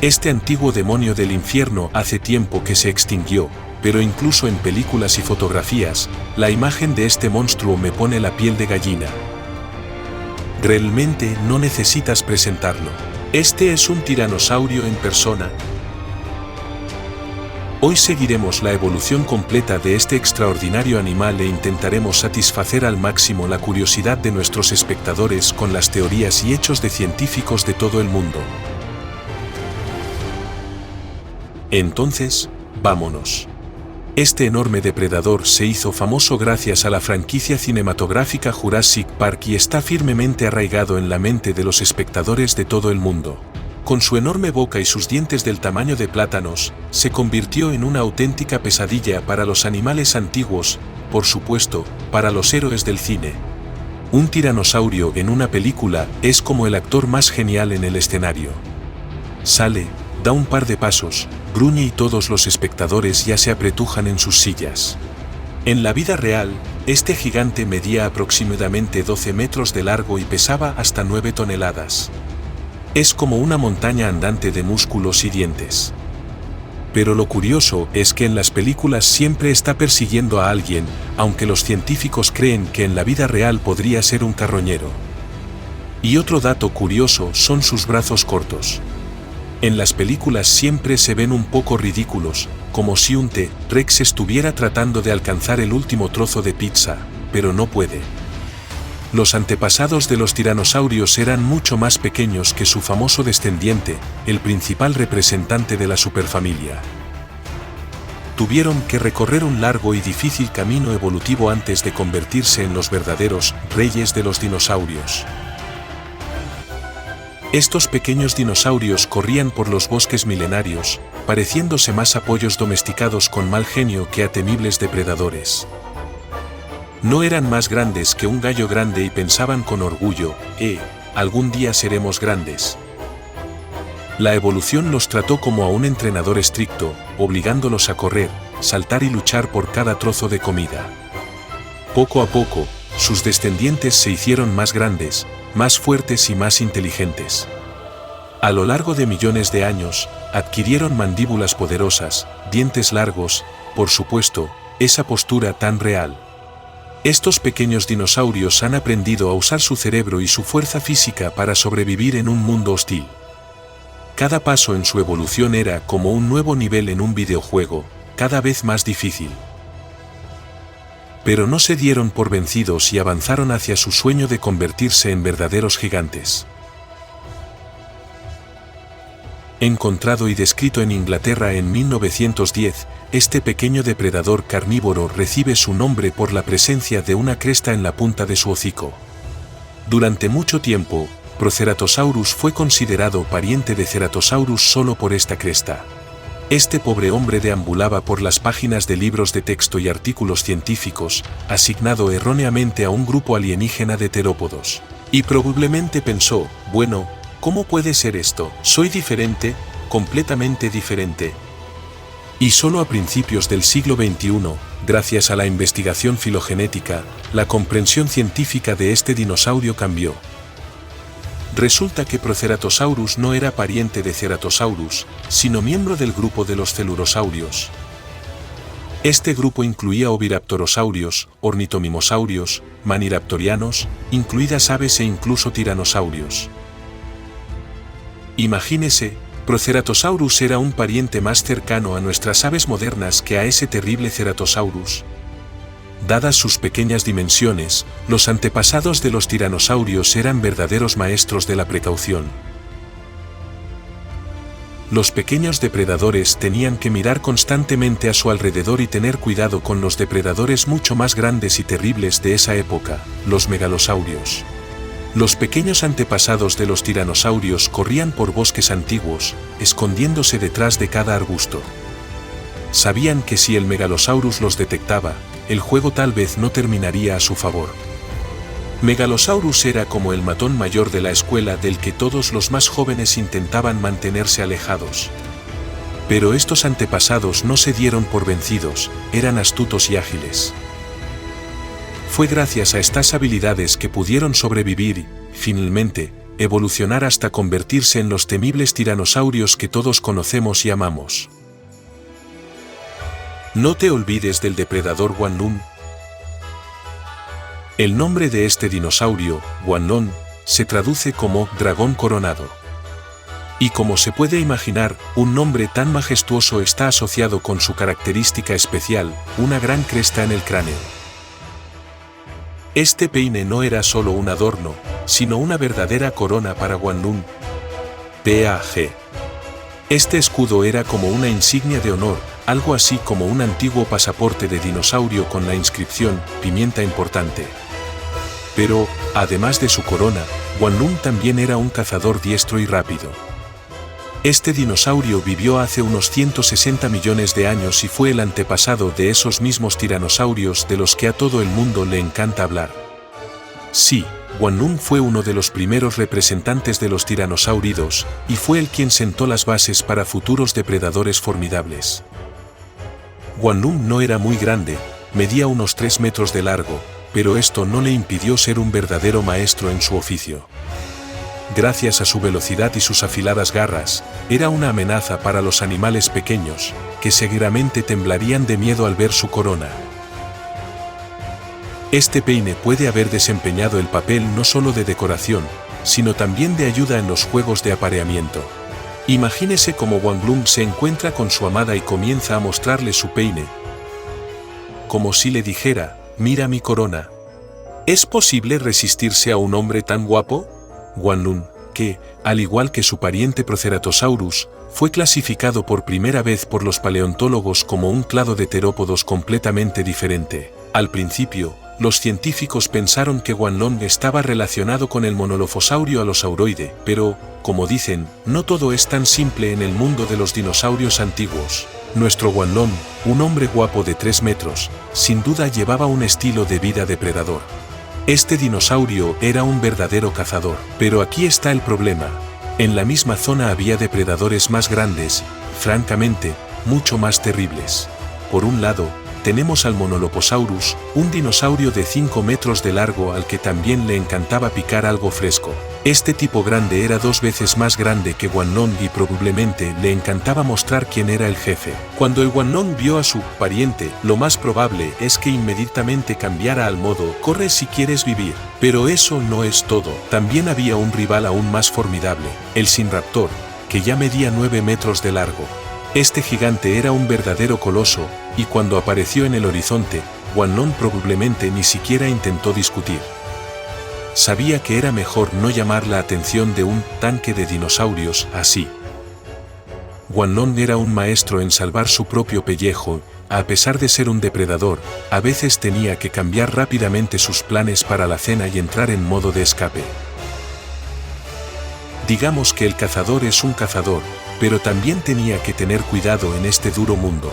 Este antiguo demonio del infierno hace tiempo que se extinguió, pero incluso en películas y fotografías, la imagen de este monstruo me pone la piel de gallina. Realmente no necesitas presentarlo. Este es un tiranosaurio en persona. Hoy seguiremos la evolución completa de este extraordinario animal e intentaremos satisfacer al máximo la curiosidad de nuestros espectadores con las teorías y hechos de científicos de todo el mundo. Entonces, vámonos. Este enorme depredador se hizo famoso gracias a la franquicia cinematográfica Jurassic Park y está firmemente arraigado en la mente de los espectadores de todo el mundo. Con su enorme boca y sus dientes del tamaño de plátanos, se convirtió en una auténtica pesadilla para los animales antiguos, por supuesto, para los héroes del cine. Un tiranosaurio en una película es como el actor más genial en el escenario. Sale, da un par de pasos, gruñe y todos los espectadores ya se apretujan en sus sillas. En la vida real, este gigante medía aproximadamente 12 metros de largo y pesaba hasta 9 toneladas. Es como una montaña andante de músculos y dientes. Pero lo curioso es que en las películas siempre está persiguiendo a alguien, aunque los científicos creen que en la vida real podría ser un carroñero. Y otro dato curioso son sus brazos cortos. En las películas siempre se ven un poco ridículos, como si un T-Rex estuviera tratando de alcanzar el último trozo de pizza, pero no puede. Los antepasados de los tiranosaurios eran mucho más pequeños que su famoso descendiente, el principal representante de la superfamilia. Tuvieron que recorrer un largo y difícil camino evolutivo antes de convertirse en los verdaderos reyes de los dinosaurios. Estos pequeños dinosaurios corrían por los bosques milenarios, pareciéndose más a pollos domesticados con mal genio que a temibles depredadores. No eran más grandes que un gallo grande y pensaban con orgullo, algún día seremos grandes. La evolución los trató como a un entrenador estricto, obligándolos a correr, saltar y luchar por cada trozo de comida. Poco a poco, sus descendientes se hicieron más grandes, más fuertes y más inteligentes. A lo largo de millones de años, adquirieron mandíbulas poderosas, dientes largos, por supuesto, esa postura tan real. Estos pequeños dinosaurios han aprendido a usar su cerebro y su fuerza física para sobrevivir en un mundo hostil. Cada paso en su evolución era como un nuevo nivel en un videojuego, cada vez más difícil. Pero no se dieron por vencidos y avanzaron hacia su sueño de convertirse en verdaderos gigantes. Encontrado y descrito en Inglaterra en 1910, este pequeño depredador carnívoro recibe su nombre por la presencia de una cresta en la punta de su hocico. Durante mucho tiempo, Proceratosaurus fue considerado pariente de Ceratosaurus solo por esta cresta. Este pobre hombre deambulaba por las páginas de libros de texto y artículos científicos, asignado erróneamente a un grupo alienígena de terópodos. Y probablemente pensó, bueno, ¿cómo puede ser esto? Soy diferente, completamente diferente. Y solo a principios del siglo XXI, gracias a la investigación filogenética, la comprensión científica de este dinosaurio cambió. Resulta que Proceratosaurus no era pariente de Ceratosaurus, sino miembro del grupo de los celurosaurios. Este grupo incluía oviraptorosaurios, ornitomimosaurios, maniraptorianos, incluidas aves e incluso tiranosaurios. Imagínese, Proceratosaurus era un pariente más cercano a nuestras aves modernas que a ese terrible Ceratosaurus. Dadas sus pequeñas dimensiones, los antepasados de los tiranosaurios eran verdaderos maestros de la precaución. Los pequeños depredadores tenían que mirar constantemente a su alrededor y tener cuidado con los depredadores mucho más grandes y terribles de esa época, los megalosaurios. Los pequeños antepasados de los tiranosaurios corrían por bosques antiguos, escondiéndose detrás de cada arbusto. Sabían que si el Megalosaurus los detectaba, el juego tal vez no terminaría a su favor. Megalosaurus era como el matón mayor de la escuela del que todos los más jóvenes intentaban mantenerse alejados. Pero estos antepasados no se dieron por vencidos, eran astutos y ágiles. Fue gracias a estas habilidades que pudieron sobrevivir y, finalmente, evolucionar hasta convertirse en los temibles tiranosaurios que todos conocemos y amamos. No te olvides del depredador Guanlun. El nombre de este dinosaurio, Guanlun, se traduce como dragón coronado. Y como se puede imaginar, un nombre tan majestuoso está asociado con su característica especial, una gran cresta en el cráneo. Este peine no era solo un adorno, sino una verdadera corona para Guanlun. PAG. Este escudo era como una insignia de honor, algo así como un antiguo pasaporte de dinosaurio con la inscripción «Pimienta importante». Pero, además de su corona, Guanlun también era un cazador diestro y rápido. Este dinosaurio vivió hace unos 160 millones de años y fue el antepasado de esos mismos tiranosaurios de los que a todo el mundo le encanta hablar. Sí, Guanlun fue uno de los primeros representantes de los tiranosáuridos, y fue el quien sentó las bases para futuros depredadores formidables. Guanlun no era muy grande, medía unos 3 metros de largo, pero esto no le impidió ser un verdadero maestro en su oficio. Gracias a su velocidad y sus afiladas garras, era una amenaza para los animales pequeños, que seguramente temblarían de miedo al ver su corona. Este peine puede haber desempeñado el papel no solo de decoración, sino también de ayuda en los juegos de apareamiento. Imagínese cómo Guanlun se encuentra con su amada y comienza a mostrarle su peine. Como si le dijera, «Mira mi corona». ¿Es posible resistirse a un hombre tan guapo? Guanlun, que, al igual que su pariente Proceratosaurus, fue clasificado por primera vez por los paleontólogos como un clado de terópodos completamente diferente. Al principio, los científicos pensaron que Guanlun estaba relacionado con el monolophosaurio alosauroide, pero, como dicen, no todo es tan simple en el mundo de los dinosaurios antiguos. Nuestro Guanlun, un hombre guapo de 3 metros, sin duda llevaba un estilo de vida depredador. Este dinosaurio era un verdadero cazador. Pero aquí está el problema. En la misma zona había depredadores más grandes, francamente, mucho más terribles. Por un lado, tenemos al Monolophosaurus, un dinosaurio de 5 metros de largo al que también le encantaba picar algo fresco. Este tipo grande era 2 veces más grande que Guanlun y probablemente le encantaba mostrar quién era el jefe. Cuando el Guanlun vio a su pariente, lo más probable es que inmediatamente cambiara al modo «corre si quieres vivir». Pero eso no es todo. También había un rival aún más formidable, el Sinraptor, que ya medía 9 metros de largo. Este gigante era un verdadero coloso, y cuando apareció en el horizonte, Guanlun probablemente ni siquiera intentó discutir. Sabía que era mejor no llamar la atención de un tanque de dinosaurios así. Guanlun era un maestro en salvar su propio pellejo, a pesar de ser un depredador, a veces tenía que cambiar rápidamente sus planes para la cena y entrar en modo de escape. Digamos que el cazador es un cazador, pero también tenía que tener cuidado en este duro mundo.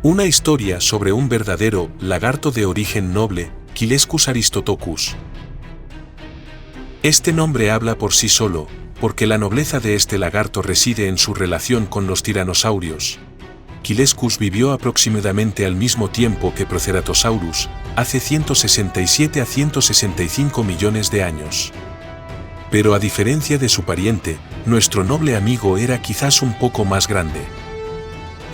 Una historia sobre un verdadero lagarto de origen noble, Quilescus aristotocus. Este nombre habla por sí solo, porque la nobleza de este lagarto reside en su relación con los tiranosaurios. Quilescus vivió aproximadamente al mismo tiempo que Proceratosaurus, hace 167 a 165 millones de años. Pero a diferencia de su pariente, nuestro noble amigo era quizás un poco más grande.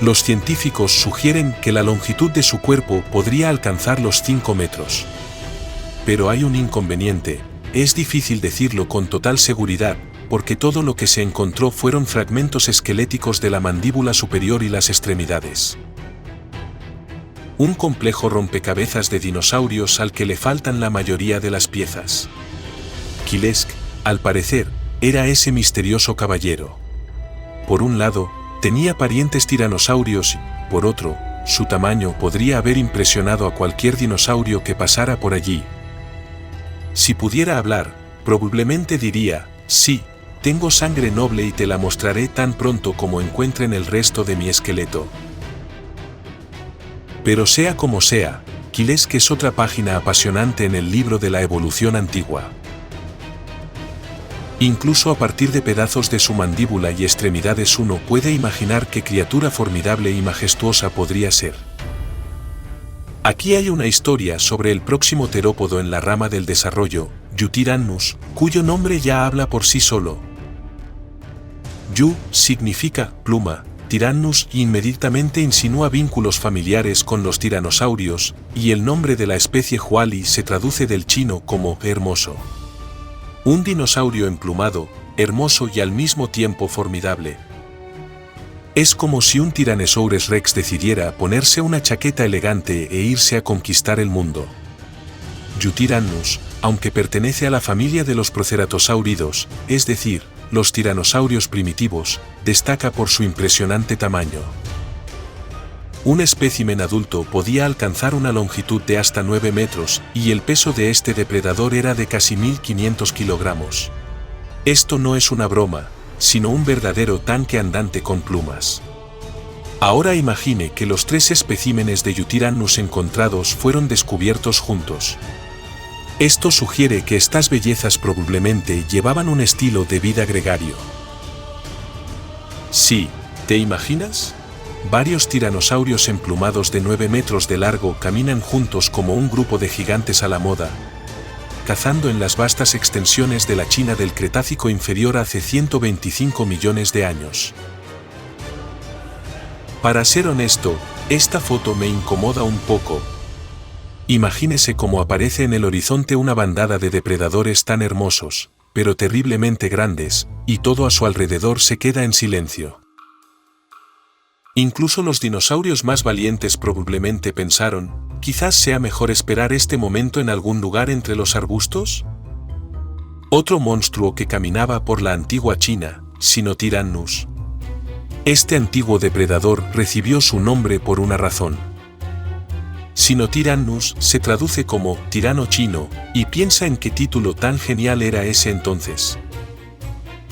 Los científicos sugieren que la longitud de su cuerpo podría alcanzar los 5 metros. Pero hay un inconveniente, es difícil decirlo con total seguridad, porque todo lo que se encontró fueron fragmentos esqueléticos de la mandíbula superior y las extremidades. Un complejo rompecabezas de dinosaurios al que le faltan la mayoría de las piezas. Quilescus, al parecer, era ese misterioso caballero. Por un lado, tenía parientes tiranosaurios y, por otro, su tamaño podría haber impresionado a cualquier dinosaurio que pasara por allí. Si pudiera hablar, probablemente diría, sí, tengo sangre noble y te la mostraré tan pronto como encuentren el resto de mi esqueleto. Pero sea como sea, Quilescus es otra página apasionante en el libro de la evolución antigua. Incluso a partir de pedazos de su mandíbula y extremidades uno puede imaginar qué criatura formidable y majestuosa podría ser. Aquí hay una historia sobre el próximo terópodo en la rama del desarrollo, Yutyrannus, cuyo nombre ya habla por sí solo. Yu significa pluma, Tyrannus inmediatamente insinúa vínculos familiares con los tiranosaurios, y el nombre de la especie Huali se traduce del chino como hermoso. Un dinosaurio emplumado, hermoso y al mismo tiempo formidable. Es como si un Tyrannosaurus Rex decidiera ponerse una chaqueta elegante e irse a conquistar el mundo. Yutyrannus, aunque pertenece a la familia de los proceratosauridos, es decir, los tiranosaurios primitivos, destaca por su impresionante tamaño. Un espécimen adulto podía alcanzar una longitud de hasta 9 metros y el peso de este depredador era de casi 1500 kilogramos. Esto no es una broma, sino un verdadero tanque andante con plumas. Ahora imagine que los 3 especímenes de Yutyrannus encontrados fueron descubiertos juntos. Esto sugiere que estas bellezas probablemente llevaban un estilo de vida gregario. Sí, ¿te imaginas? Varios tiranosaurios emplumados de 9 metros de largo caminan juntos como un grupo de gigantes a la moda, cazando en las vastas extensiones de la China del Cretácico inferior hace 125 millones de años. Para ser honesto, esta foto me incomoda un poco. Imagínese cómo aparece en el horizonte una bandada de depredadores tan hermosos, pero terriblemente grandes, y todo a su alrededor se queda en silencio. Incluso los dinosaurios más valientes probablemente pensaron, quizás sea mejor esperar este momento en algún lugar entre los arbustos. Otro monstruo que caminaba por la antigua China, Sinotyrannus. Este antiguo depredador recibió su nombre por una razón. Sinotyrannus se traduce como tirano chino, y piensa en qué título tan genial era ese entonces.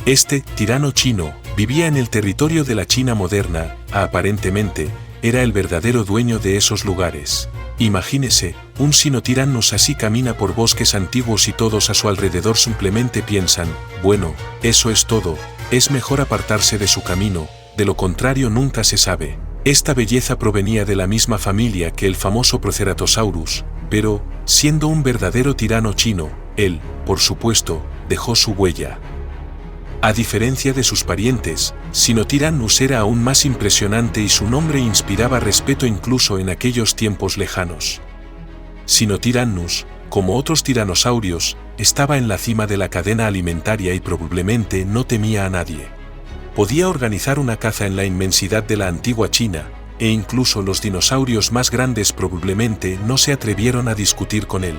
Este tirano chino vivía en el territorio de la China moderna, aparentemente, era el verdadero dueño de esos lugares. Imagínese, un Sinotyrannus así camina por bosques antiguos y todos a su alrededor simplemente piensan, bueno, eso es todo, es mejor apartarse de su camino, de lo contrario nunca se sabe. Esta belleza provenía de la misma familia que el famoso Proceratosaurus, pero, siendo un verdadero tirano chino, él, por supuesto, dejó su huella. A diferencia de sus parientes, Sinotyrannus era aún más impresionante y su nombre inspiraba respeto incluso en aquellos tiempos lejanos. Sinotyrannus, como otros tiranosaurios, estaba en la cima de la cadena alimentaria y probablemente no temía a nadie. Podía organizar una caza en la inmensidad de la antigua China, e incluso los dinosaurios más grandes probablemente no se atrevieron a discutir con él.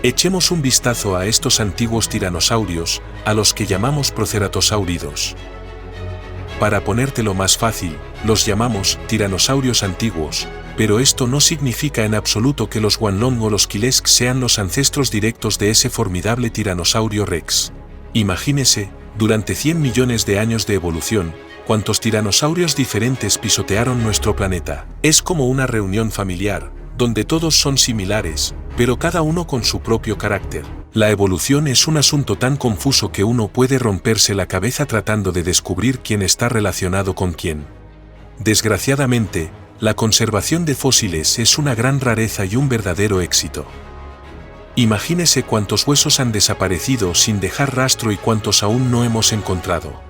Echemos un vistazo a estos antiguos tiranosaurios, a los que llamamos proceratosáuridos. Para ponértelo más fácil, los llamamos tiranosaurios antiguos, pero esto no significa en absoluto que los Guanlong o los Quilesk sean los ancestros directos de ese formidable tiranosaurio Rex. Imagínese, durante 100 millones de años de evolución, cuántos tiranosaurios diferentes pisotearon nuestro planeta. Es como una reunión familiar, donde todos son similares, pero cada uno con su propio carácter. La evolución es un asunto tan confuso que uno puede romperse la cabeza tratando de descubrir quién está relacionado con quién. Desgraciadamente, la conservación de fósiles es una gran rareza y un verdadero éxito. Imagínese cuántos huesos han desaparecido sin dejar rastro y cuántos aún no hemos encontrado.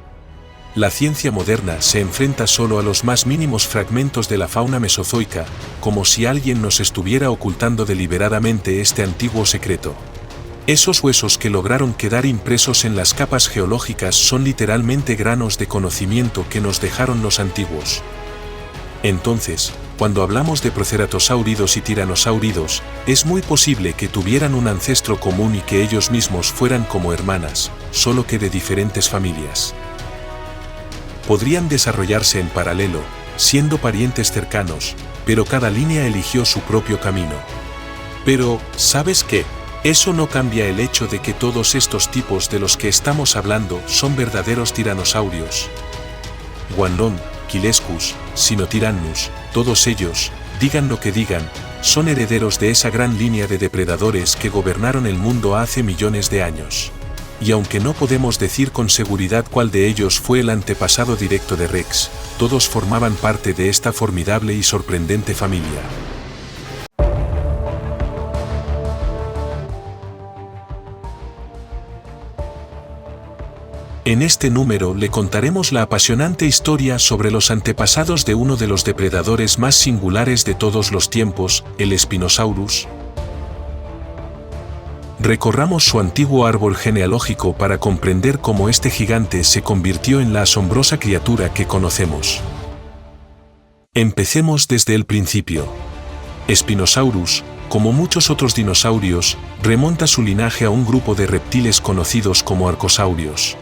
La ciencia moderna se enfrenta solo a los más mínimos fragmentos de la fauna mesozoica, como si alguien nos estuviera ocultando deliberadamente este antiguo secreto. Esos huesos que lograron quedar impresos en las capas geológicas son literalmente granos de conocimiento que nos dejaron los antiguos. Entonces, cuando hablamos de proceratosáuridos y tiranosáuridos, es muy posible que tuvieran un ancestro común y que ellos mismos fueran como hermanas, solo que de diferentes familias. Podrían desarrollarse en paralelo, siendo parientes cercanos, pero cada línea eligió su propio camino. Pero, ¿sabes qué? Eso no cambia el hecho de que todos estos tipos de los que estamos hablando son verdaderos tiranosaurios. Guanlong, Quilescus, Sinotyrannus, todos ellos, digan lo que digan, son herederos de esa gran línea de depredadores que gobernaron el mundo hace millones de años. Y aunque no podemos decir con seguridad cuál de ellos fue el antepasado directo de Rex, todos formaban parte de esta formidable y sorprendente familia. En este número le contaremos la apasionante historia sobre los antepasados de uno de los depredadores más singulares de todos los tiempos, el Spinosaurus. Recorramos su antiguo árbol genealógico para comprender cómo este gigante se convirtió en la asombrosa criatura que conocemos. Empecemos desde el principio. Spinosaurus, como muchos otros dinosaurios, remonta su linaje a un grupo de reptiles conocidos como arcosaurios.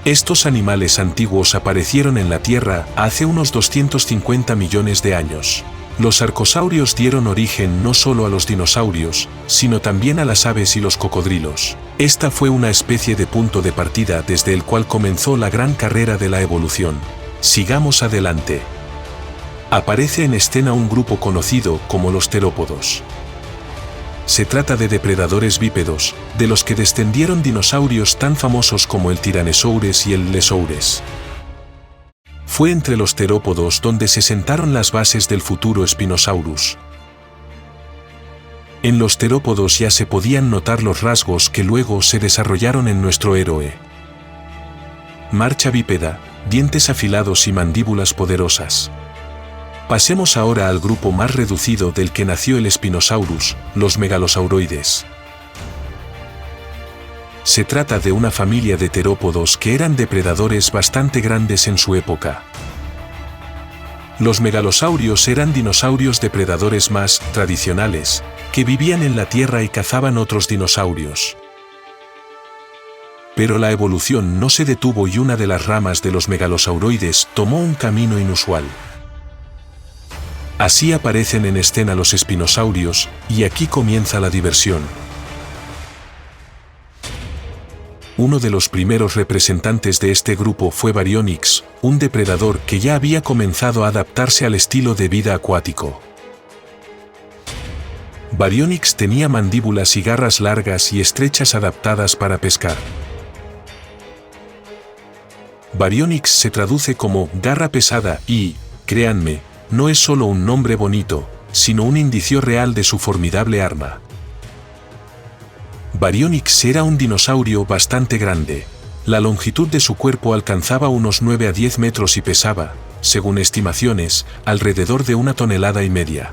Estos animales antiguos aparecieron en la Tierra hace unos 250 millones de años. Los arcosaurios dieron origen no solo a los dinosaurios, sino también a las aves y los cocodrilos. Esta fue una especie de punto de partida desde el cual comenzó la gran carrera de la evolución. Sigamos adelante. Aparece en escena un grupo conocido como los terópodos. Se trata de depredadores bípedos, de los que descendieron dinosaurios tan famosos como el Tyrannosaurus y el Allosaurus. Fue entre los terópodos donde se sentaron las bases del futuro Spinosaurus. En los terópodos ya se podían notar los rasgos que luego se desarrollaron en nuestro héroe. Marcha bípeda, dientes afilados y mandíbulas poderosas. Pasemos ahora al grupo más reducido del que nació el Spinosaurus, los megalosauroides. Se trata de una familia de terópodos que eran depredadores bastante grandes en su época. Los megalosaurios eran dinosaurios depredadores más tradicionales, que vivían en la Tierra y cazaban otros dinosaurios. Pero la evolución no se detuvo y una de las ramas de los megalosauroides tomó un camino inusual. Así aparecen en escena los espinosaurios, y aquí comienza la diversión. Uno de los primeros representantes de este grupo fue Baryonyx, un depredador que ya había comenzado a adaptarse al estilo de vida acuático. Baryonyx tenía mandíbulas y garras largas y estrechas adaptadas para pescar. Baryonyx se traduce como garra pesada y, créanme, no es solo un nombre bonito, sino un indicio real de su formidable arma. Baryonyx era un dinosaurio bastante grande. La longitud de su cuerpo alcanzaba unos 9 a 10 metros y pesaba, según estimaciones, alrededor de 1,5 toneladas.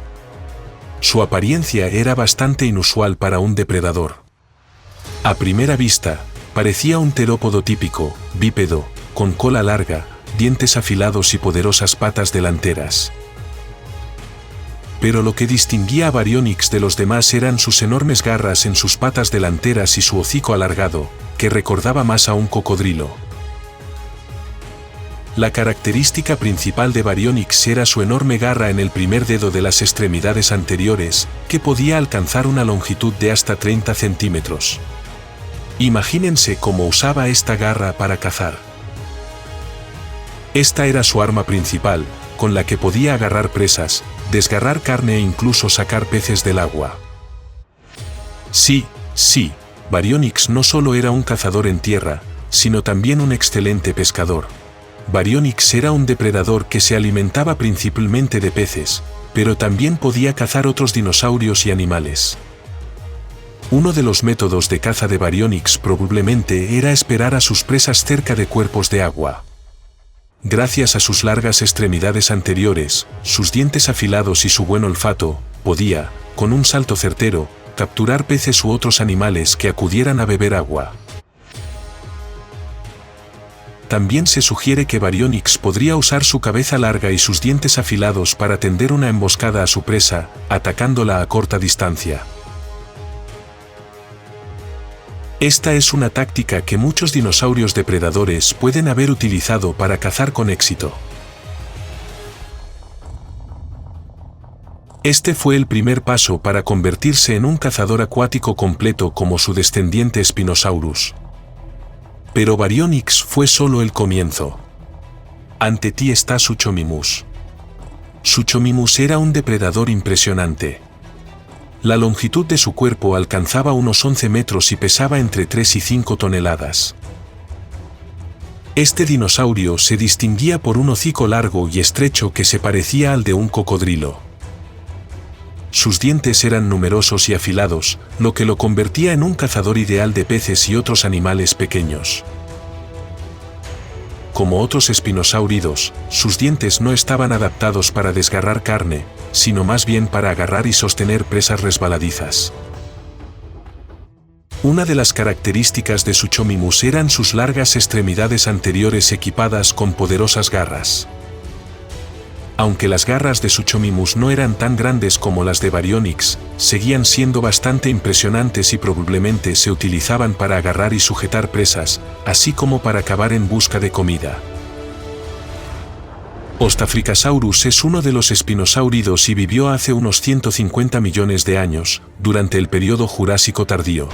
Su apariencia era bastante inusual para un depredador. A primera vista, parecía un terópodo típico, bípedo, con cola larga, dientes afilados y poderosas patas delanteras. Pero lo que distinguía a Baryonyx de los demás eran sus enormes garras en sus patas delanteras y su hocico alargado, que recordaba más a un cocodrilo. La característica principal de Baryonyx era su enorme garra en el primer dedo de las extremidades anteriores, que podía alcanzar una longitud de hasta 30 centímetros. Imagínense cómo usaba esta garra para cazar. Esta era su arma principal, con la que podía agarrar presas, desgarrar carne e incluso sacar peces del agua. Sí, Baryonyx no solo era un cazador en tierra, sino también un excelente pescador. Baryonyx era un depredador que se alimentaba principalmente de peces, pero también podía cazar otros dinosaurios y animales. Uno de los métodos de caza de Baryonyx probablemente era esperar a sus presas cerca de cuerpos de agua. Gracias a sus largas extremidades anteriores, sus dientes afilados y su buen olfato, podía, con un salto certero, capturar peces u otros animales que acudieran a beber agua. También se sugiere que Baryonyx podría usar su cabeza larga y sus dientes afilados para tender una emboscada a su presa, atacándola a corta distancia. Esta es una táctica que muchos dinosaurios depredadores pueden haber utilizado para cazar con éxito. Este fue el primer paso para convertirse en un cazador acuático completo como su descendiente Spinosaurus. Pero Baryonyx fue solo el comienzo. Ante ti está Suchomimus. Suchomimus era un depredador impresionante. La longitud de su cuerpo alcanzaba unos 11 metros y pesaba entre 3 y 5 toneladas. Este dinosaurio se distinguía por un hocico largo y estrecho que se parecía al de un cocodrilo. Sus dientes eran numerosos y afilados, lo que lo convertía en un cazador ideal de peces y otros animales pequeños. como otros espinosáuridos, sus dientes no estaban adaptados para desgarrar carne, sino más bien para agarrar y sostener presas resbaladizas. Una de las características de Suchomimus eran sus largas extremidades anteriores equipadas con poderosas garras. Aunque las garras de Suchomimus no eran tan grandes como las de Baryonyx, seguían siendo bastante impresionantes y probablemente se utilizaban para agarrar y sujetar presas, así como para cavar en busca de comida. Ostafricasaurus es uno de los espinosáuridos y vivió hace unos 150 millones de años, durante el período Jurásico tardío.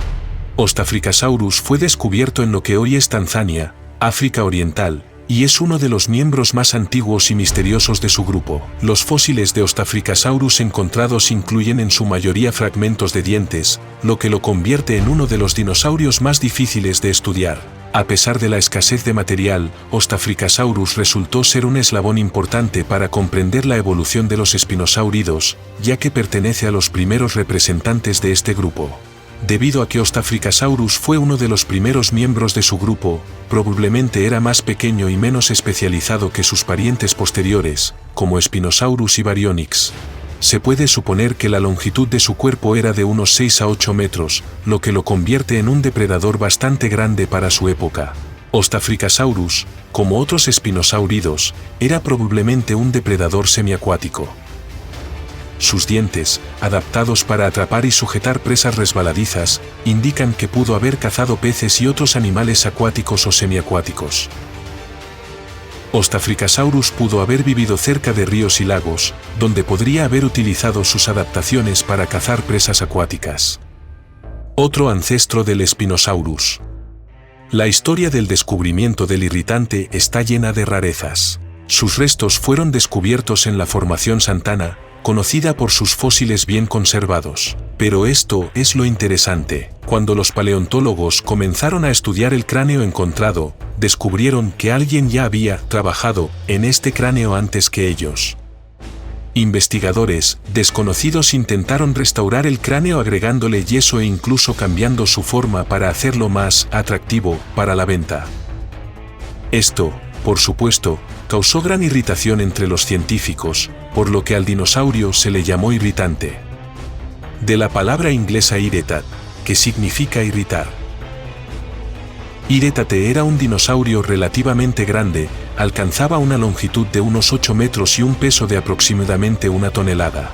Ostafricasaurus fue descubierto en lo que hoy es Tanzania, África Oriental, y es uno de los miembros más antiguos y misteriosos de su grupo. Los fósiles de Ostafricasaurus encontrados incluyen en su mayoría fragmentos de dientes, lo que lo convierte en uno de los dinosaurios más difíciles de estudiar. A pesar de la escasez de material, Ostafricasaurus resultó ser un eslabón importante para comprender la evolución de los espinosáuridos, ya que pertenece a los primeros representantes de este grupo. Debido a que Ostafricasaurus fue uno de los primeros miembros de su grupo, probablemente era más pequeño y menos especializado que sus parientes posteriores, como Spinosaurus y Baryonyx. Se puede suponer que la longitud de su cuerpo era de unos 6 a 8 metros, lo que lo convierte en un depredador bastante grande para su época. Ostafricasaurus, como otros espinosáuridos, era probablemente un depredador semiacuático. Sus dientes, adaptados para atrapar y sujetar presas resbaladizas, indican que pudo haber cazado peces y otros animales acuáticos o semiacuáticos. Ostafricasaurus pudo haber vivido cerca de ríos y lagos, donde podría haber utilizado sus adaptaciones para cazar presas acuáticas. Otro ancestro del Spinosaurus. La historia del descubrimiento del irritante está llena de rarezas. Sus restos fueron descubiertos en la Formación Santana, conocida por sus fósiles bien conservados. Pero esto es lo interesante. Cuando los paleontólogos comenzaron a estudiar el cráneo encontrado, descubrieron que alguien ya había trabajado en este cráneo antes que ellos. Investigadores desconocidos intentaron restaurar el cráneo agregándole yeso e incluso cambiando su forma para hacerlo más atractivo para la venta. Esto, por supuesto, causó gran irritación entre los científicos, por lo que al dinosaurio se le llamó irritante. De la palabra inglesa irritat, que significa irritar. Irritate era un dinosaurio relativamente grande, alcanzaba una longitud de unos 8 metros y un peso de aproximadamente 1 tonelada.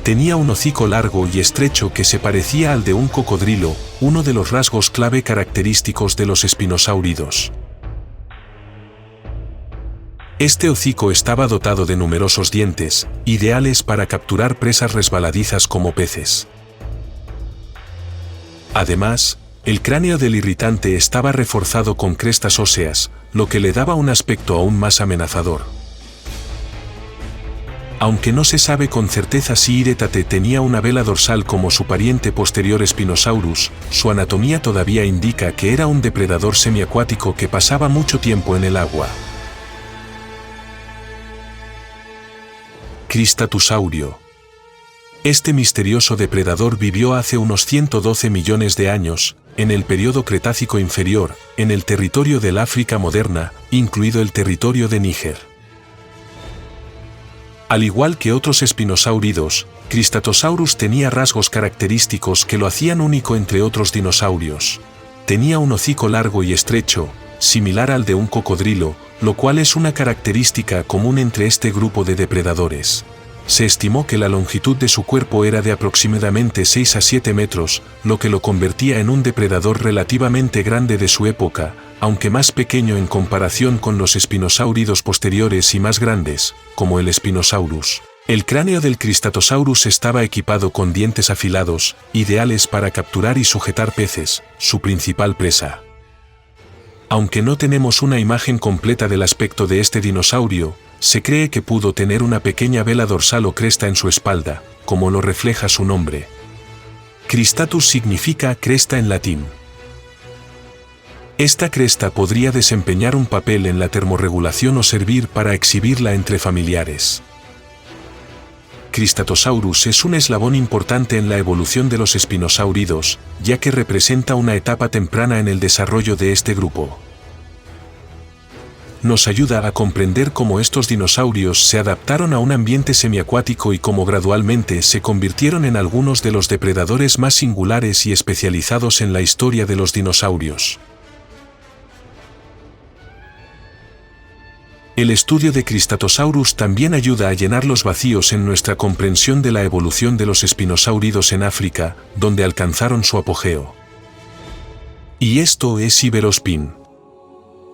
Tenía un hocico largo y estrecho que se parecía al de un cocodrilo, uno de los rasgos clave característicos de los espinosáuridos. Este hocico estaba dotado de numerosos dientes, ideales para capturar presas resbaladizas como peces. Además, el cráneo del irritante estaba reforzado con crestas óseas, lo que le daba un aspecto aún más amenazador. Aunque no se sabe con certeza si Irritate tenía una vela dorsal como su pariente posterior Spinosaurus, su anatomía todavía indica que era un depredador semiacuático que pasaba mucho tiempo en el agua. Cristatusaurio. Este misterioso depredador vivió hace unos 112 millones de años, en el período Cretácico inferior, en el territorio del África moderna, incluido el territorio de Níger. Al igual que otros espinosáuridos, Cristatosaurus tenía rasgos característicos que lo hacían único entre otros dinosaurios. Tenía un hocico largo y estrecho, similar al de un cocodrilo, lo cual es una característica común entre este grupo de depredadores. Se estimó que la longitud de su cuerpo era de aproximadamente 6 a 7 metros, lo que lo convertía en un depredador relativamente grande de su época, aunque más pequeño en comparación con los espinosáuridos posteriores y más grandes, como el Spinosaurus. El cráneo del Cristatosaurus estaba equipado con dientes afilados, ideales para capturar y sujetar peces, su principal presa. Aunque no tenemos una imagen completa del aspecto de este dinosaurio, se cree que pudo tener una pequeña vela dorsal o cresta en su espalda, como lo refleja su nombre. Cristatus significa cresta en latín. Esta cresta podría desempeñar un papel en la termorregulación o servir para exhibirla entre familiares. Cristatosaurus es un eslabón importante en la evolución de los espinosáuridos, ya que representa una etapa temprana en el desarrollo de este grupo. nos ayuda a comprender cómo estos dinosaurios se adaptaron a un ambiente semiacuático y cómo gradualmente se convirtieron en algunos de los depredadores más singulares y especializados en la historia de los dinosaurios. El estudio de Cristatosaurus también ayuda a llenar los vacíos en nuestra comprensión de la evolución de los espinosáuridos en África, donde alcanzaron su apogeo. Y esto es Iberospin.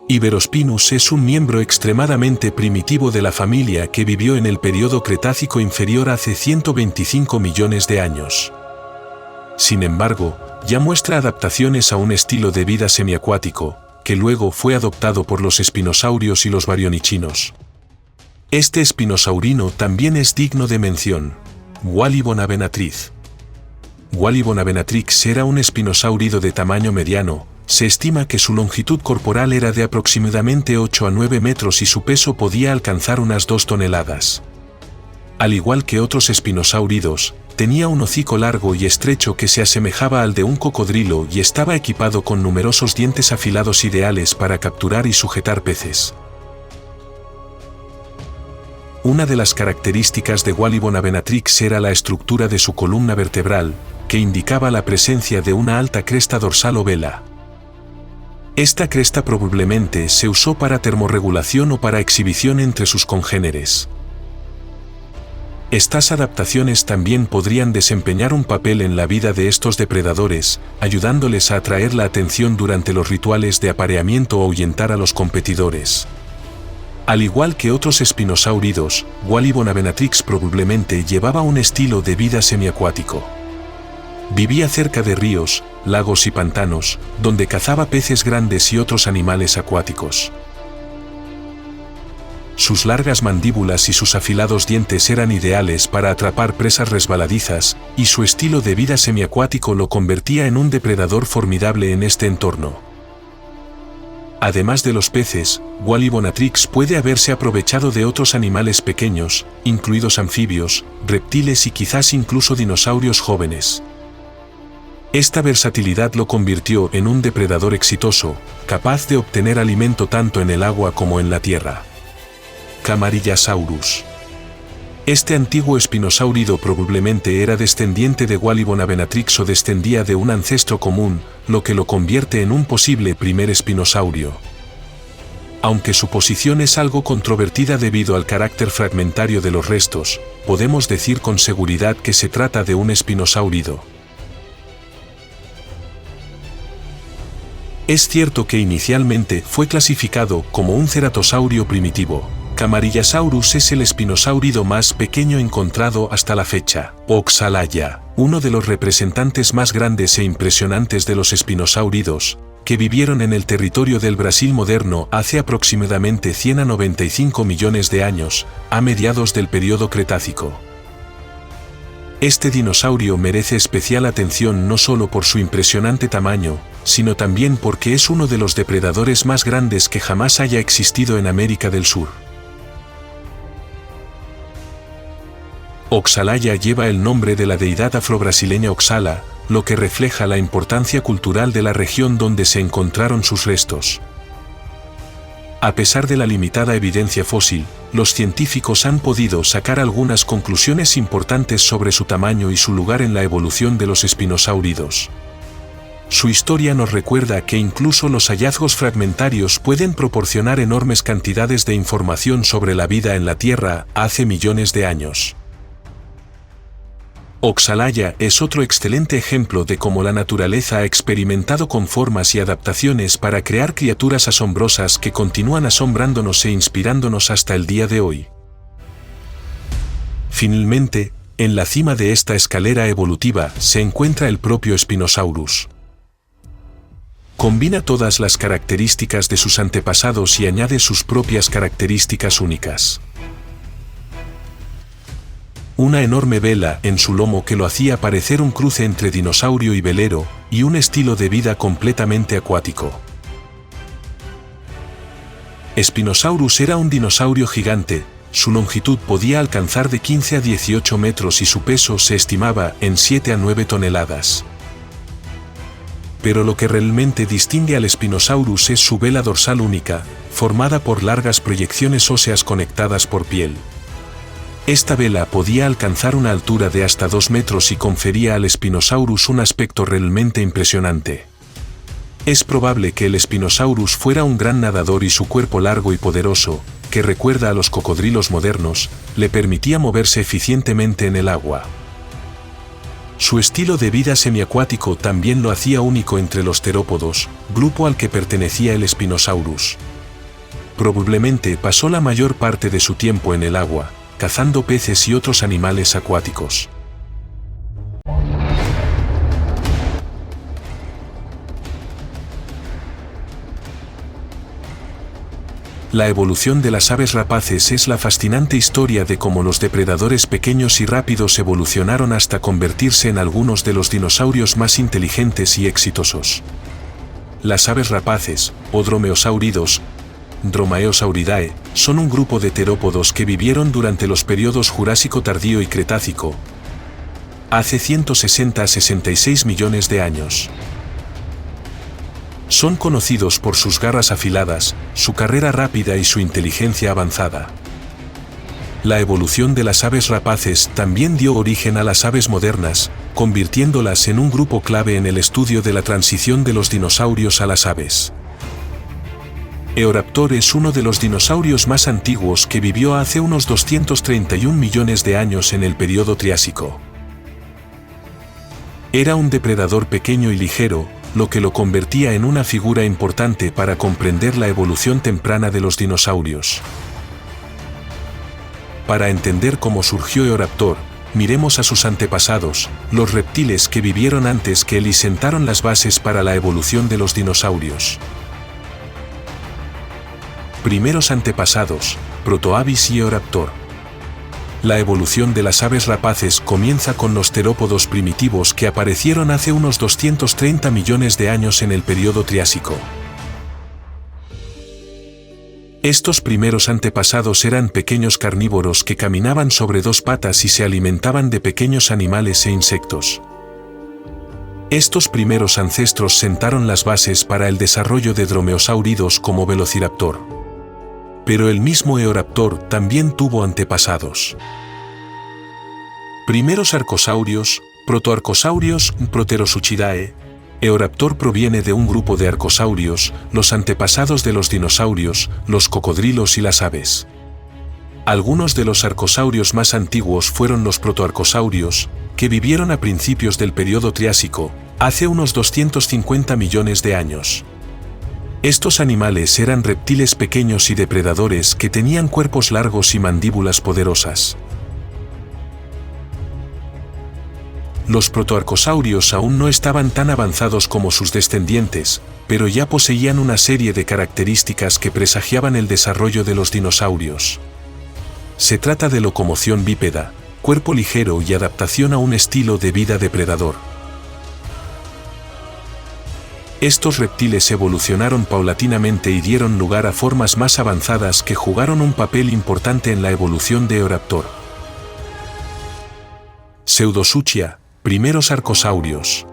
Iberospinus es un miembro extremadamente primitivo de la familia que vivió en el período Cretácico inferior hace 125 millones de años. Sin embargo, ya muestra adaptaciones a un estilo de vida semiacuático, que luego fue adoptado por los espinosaurios y los baryonychinos. Este espinosaurino también es digno de mención. Wally bonavenatrix. Wally bonavenatrix era un espinosáurido de tamaño mediano. Se estima que su longitud corporal era de aproximadamente 8 a 9 metros y su peso podía alcanzar unas 2 toneladas. Al igual que otros espinosáuridos, tenía un hocico largo y estrecho que se asemejaba al de un cocodrilo y estaba equipado con numerosos dientes afilados ideales para capturar y sujetar peces. Una de las características de Wally bonavenatrix era la estructura de su columna vertebral, que indicaba la presencia de una alta cresta dorsal o vela. Esta cresta probablemente se usó para termorregulación o para exhibición entre sus congéneres. Estas adaptaciones también podrían desempeñar un papel en la vida de estos depredadores, ayudándoles a atraer la atención durante los rituales de apareamiento o ahuyentar a los competidores. Al igual que otros espinosáuridos, Wally bonavenatrix probablemente llevaba un estilo de vida semiacuático. Vivía cerca de ríos, lagos y pantanos, donde cazaba peces grandes y otros animales acuáticos. Sus largas mandíbulas y sus afilados dientes eran ideales para atrapar presas resbaladizas, y su estilo de vida semiacuático lo convertía en un depredador formidable en este entorno. Además de los peces, Wally bonavenatrix puede haberse aprovechado de otros animales pequeños, incluidos anfibios, reptiles y quizás incluso dinosaurios jóvenes. Esta versatilidad lo convirtió en un depredador exitoso, capaz de obtener alimento tanto en el agua como en la tierra. Camarillasaurus. Este antiguo espinosáurido probablemente era descendiente de Wally bonavenatrix o descendía de un ancestro común, lo que lo convierte en un posible primer espinosaurio. Aunque su posición es algo controvertida debido al carácter fragmentario de los restos, podemos decir con seguridad que se trata de un espinosáurido. Es cierto que inicialmente fue clasificado como un ceratosaurio primitivo. Camarillasaurus es el espinosáurido más pequeño encontrado hasta la fecha. Oxalaya, uno de los representantes más grandes e impresionantes de los espinosáuridos, que vivieron en el territorio del Brasil moderno hace aproximadamente 100 a 95 millones de años, a mediados del período Cretácico. Este dinosaurio merece especial atención no solo por su impresionante tamaño, sino también porque es uno de los depredadores más grandes que jamás haya existido en América del Sur. Oxalaya lleva el nombre de la deidad afrobrasileña Oxala, lo que refleja la importancia cultural de la región donde se encontraron sus restos. A pesar de la limitada evidencia fósil, los científicos han podido sacar algunas conclusiones importantes sobre su tamaño y su lugar en la evolución de los espinosáuridos. Su historia nos recuerda que incluso los hallazgos fragmentarios pueden proporcionar enormes cantidades de información sobre la vida en la Tierra hace millones de años. Oxalaya es otro excelente ejemplo de cómo la naturaleza ha experimentado con formas y adaptaciones para crear criaturas asombrosas que continúan asombrándonos e inspirándonos hasta el día de hoy. Finalmente, en la cima de esta escalera evolutiva se encuentra el propio Spinosaurus. Combina todas las características de sus antepasados y añade sus propias características únicas. Una enorme vela en su lomo que lo hacía parecer un cruce entre dinosaurio y velero, y un estilo de vida completamente acuático. Spinosaurus era un dinosaurio gigante, su longitud podía alcanzar de 15 a 18 metros y su peso se estimaba en 7 a 9 toneladas. pero lo que realmente distingue al Spinosaurus es su vela dorsal única, formada por largas proyecciones óseas conectadas por piel. Esta vela podía alcanzar una altura de hasta 2 metros y confería al Spinosaurus un aspecto realmente impresionante. Es probable que el Spinosaurus fuera un gran nadador y su cuerpo largo y poderoso, que recuerda a los cocodrilos modernos, le permitía moverse eficientemente en el agua. Su estilo de vida semiacuático también lo hacía único entre los terópodos, grupo al que pertenecía el Spinosaurus. Probablemente pasó la mayor parte de su tiempo en el agua, cazando peces y otros animales acuáticos. La evolución de las aves rapaces es la fascinante historia de cómo los depredadores pequeños y rápidos evolucionaron hasta convertirse en algunos de los dinosaurios más inteligentes y exitosos. Las aves rapaces, o dromeosáuridos, Dromaeosauridae, son un grupo de terópodos que vivieron durante los periodos Jurásico tardío y Cretácico, hace 160 a 66 millones de años. Son conocidos por sus garras afiladas, su carrera rápida y su inteligencia avanzada. La evolución de las aves rapaces también dio origen a las aves modernas, convirtiéndolas en un grupo clave en el estudio de la transición de los dinosaurios a las aves. Eoraptor es uno de los dinosaurios más antiguos que vivió hace unos 231 millones de años en el período Triásico. Era un depredador pequeño y ligero, lo que lo convertía en una figura importante para comprender la evolución temprana de los dinosaurios. Para entender cómo surgió Eoraptor, miremos a sus antepasados, los reptiles que vivieron antes que él y sentaron las bases para la evolución de los dinosaurios. Primeros antepasados, Protoavis y Eoraptor. La evolución de las aves rapaces comienza con los terópodos primitivos que aparecieron hace unos 230 millones de años en el período Triásico. Estos primeros antepasados eran pequeños carnívoros que caminaban sobre 2 patas y se alimentaban de pequeños animales e insectos. Estos primeros ancestros sentaron las bases para el desarrollo de dromeosáuridos como Velociraptor. Pero el mismo Eoraptor también tuvo antepasados. Primeros arcosaurios, protoarcosaurios, Proterosuchidae. Eoraptor proviene de un grupo de arcosaurios, los antepasados de los dinosaurios, los cocodrilos y las aves. Algunos de los arcosaurios más antiguos fueron los protoarcosaurios, que vivieron a principios del período Triásico, hace unos 250 millones de años. Estos animales eran reptiles pequeños y depredadores que tenían cuerpos largos y mandíbulas poderosas. Los protoarcosaurios aún no estaban tan avanzados como sus descendientes, pero ya poseían una serie de características que presagiaban el desarrollo de los dinosaurios. Se trata de locomoción bípeda, cuerpo ligero y adaptación a un estilo de vida depredador. Estos reptiles evolucionaron paulatinamente y dieron lugar a formas más avanzadas que jugaron un papel importante en la evolución de Eoraptor. Pseudosuchia, primeros arcosaurios.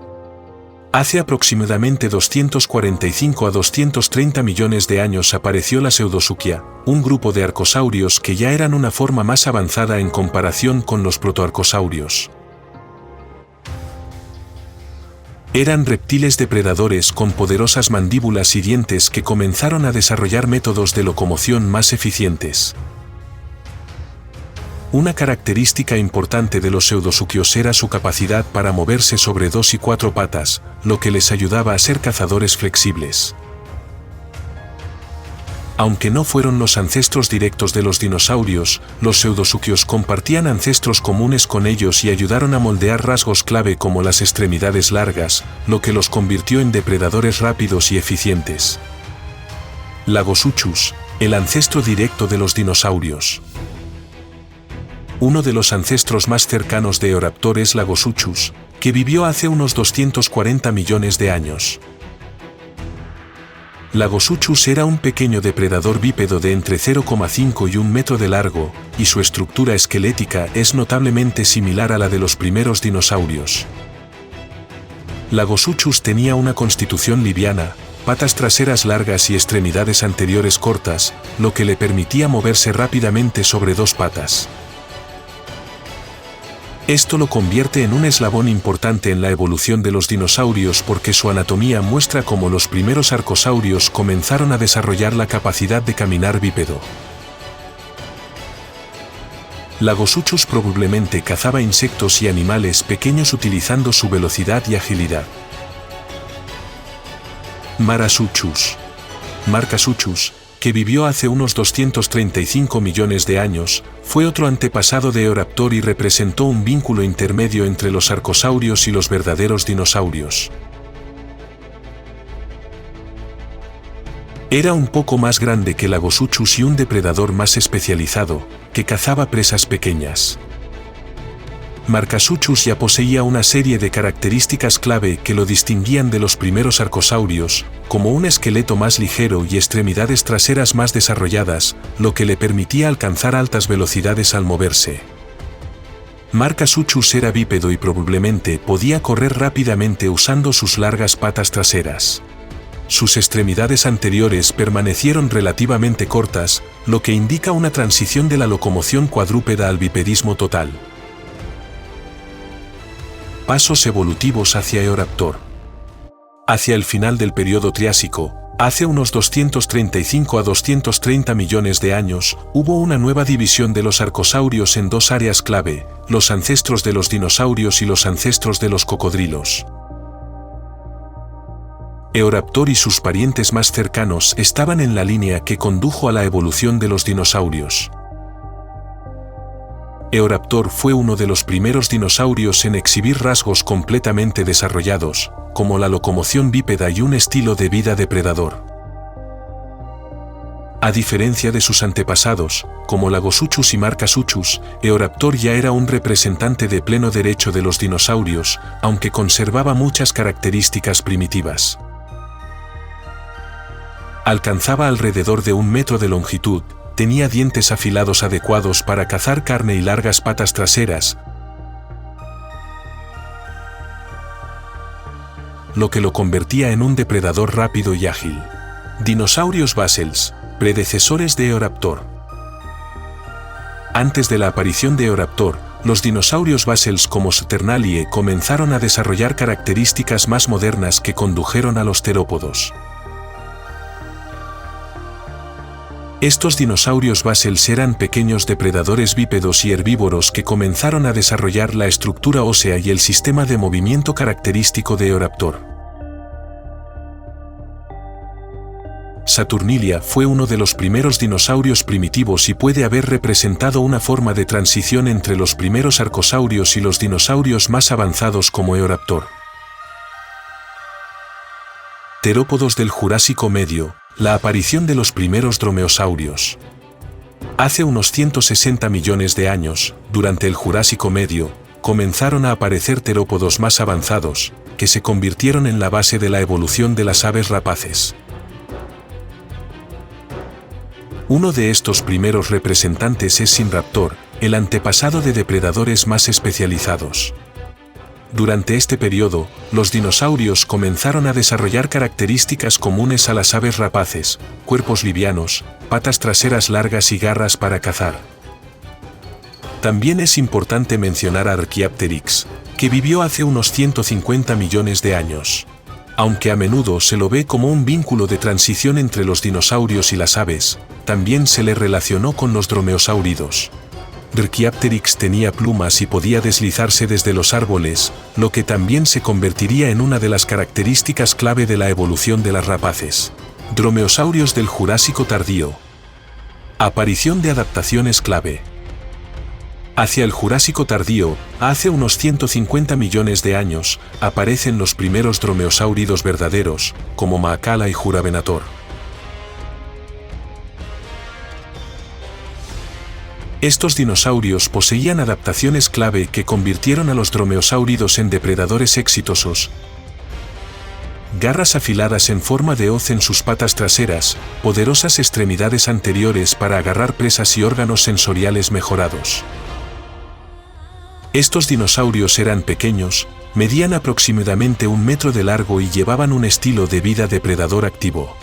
Hace aproximadamente 245 a 230 millones de años apareció la Pseudosuchia, un grupo de arcosaurios que ya eran una forma más avanzada en comparación con los protoarcosaurios. Eran reptiles depredadores con poderosas mandíbulas y dientes que comenzaron a desarrollar métodos de locomoción más eficientes. Una característica importante de los pseudosuchios era su capacidad para moverse sobre 2 y 4 patas, lo que les ayudaba a ser cazadores flexibles. Aunque no fueron los ancestros directos de los dinosaurios, los pseudosuchios compartían ancestros comunes con ellos y ayudaron a moldear rasgos clave como las extremidades largas, lo que los convirtió en depredadores rápidos y eficientes. Lagosuchus, el ancestro directo de los dinosaurios. Uno de los ancestros más cercanos de Eoraptor es Lagosuchus, que vivió hace unos 240 millones de años. Lagosuchus era un pequeño depredador bípedo de entre 0,5 y 1 metro de largo, y su estructura esquelética es notablemente similar a la de los primeros dinosaurios. Lagosuchus tenía una constitución liviana, patas traseras largas y extremidades anteriores cortas, lo que le permitía moverse rápidamente sobre dos patas. Esto lo convierte en un eslabón importante en la evolución de los dinosaurios porque su anatomía muestra cómo los primeros arcosaurios comenzaron a desarrollar la capacidad de caminar bípedo. Lagosuchus probablemente cazaba insectos y animales pequeños utilizando su velocidad y agilidad. Marasuchus. Marcasuchus, que vivió hace unos 235 millones de años, fue otro antepasado de Eoraptor y representó un vínculo intermedio entre los arcosaurios y los verdaderos dinosaurios. Era un poco más grande que Lagosuchus y un depredador más especializado, que cazaba presas pequeñas. Marcasuchus ya poseía una serie de características clave que lo distinguían de los primeros arcosaurios, como un esqueleto más ligero y extremidades traseras más desarrolladas, lo que le permitía alcanzar altas velocidades al moverse. Marcasuchus era bípedo y probablemente podía correr rápidamente usando sus largas patas traseras. Sus extremidades anteriores permanecieron relativamente cortas, lo que indica una transición de la locomoción cuadrúpeda al bipedismo total. Pasos evolutivos hacia Eoraptor. Hacia el final del período Triásico, hace unos 235 a 230 millones de años, hubo una nueva división de los arcosaurios en dos áreas clave, los ancestros de los dinosaurios y los ancestros de los cocodrilos. Eoraptor y sus parientes más cercanos estaban en la línea que condujo a la evolución de los dinosaurios. Eoraptor fue uno de los primeros dinosaurios en exhibir rasgos completamente desarrollados, como la locomoción bípeda y un estilo de vida depredador. A diferencia de sus antepasados, como Lagosuchus y Marcasuchus, Eoraptor ya era un representante de pleno derecho de los dinosaurios, aunque conservaba muchas características primitivas. Alcanzaba alrededor de 1 metro de longitud, tenía dientes afilados adecuados para cazar carne y largas patas traseras, lo que lo convertía en un depredador rápido y ágil. Dinosaurios basales, predecesores de Eoraptor. Antes de la aparición de Eoraptor, los dinosaurios basales como Saturnalia comenzaron a desarrollar características más modernas que condujeron a los terópodos. Estos dinosaurios basales eran pequeños depredadores bípedos y herbívoros que comenzaron a desarrollar la estructura ósea y el sistema de movimiento característico de Eoraptor. Saturnalia fue uno de los primeros dinosaurios primitivos y puede haber representado una forma de transición entre los primeros arcosaurios y los dinosaurios más avanzados como Eoraptor. Terópodos del Jurásico Medio. La aparición de los primeros dromeosaurios. Hace unos 160 millones de años, durante el Jurásico Medio, comenzaron a aparecer terópodos más avanzados, que se convirtieron en la base de la evolución de las aves rapaces. Uno de estos primeros representantes es Sinraptor, el antepasado de depredadores más especializados. Durante este periodo, los dinosaurios comenzaron a desarrollar características comunes a las aves rapaces, cuerpos livianos, patas traseras largas y garras para cazar. También es importante mencionar a Archaeopteryx, que vivió hace unos 150 millones de años. Aunque a menudo se lo ve como un vínculo de transición entre los dinosaurios y las aves, también se le relacionó con los dromeosáuridos. Archaeopteryx tenía plumas y podía deslizarse desde los árboles, lo que también se convertiría en una de las características clave de la evolución de las rapaces. Dromeosaurios del Jurásico Tardío. Aparición de adaptaciones clave. Hacia el Jurásico Tardío, hace unos 150 millones de años, aparecen los primeros dromeosáuridos verdaderos, como Maacala y Juravenator. Estos dinosaurios poseían adaptaciones clave que convirtieron a los dromeosáuridos en depredadores exitosos. Garras afiladas en forma de hoz en sus patas traseras, poderosas extremidades anteriores para agarrar presas y órganos sensoriales mejorados. Estos dinosaurios eran pequeños, Medían aproximadamente 1 metro de largo y llevaban un estilo de vida depredador activo.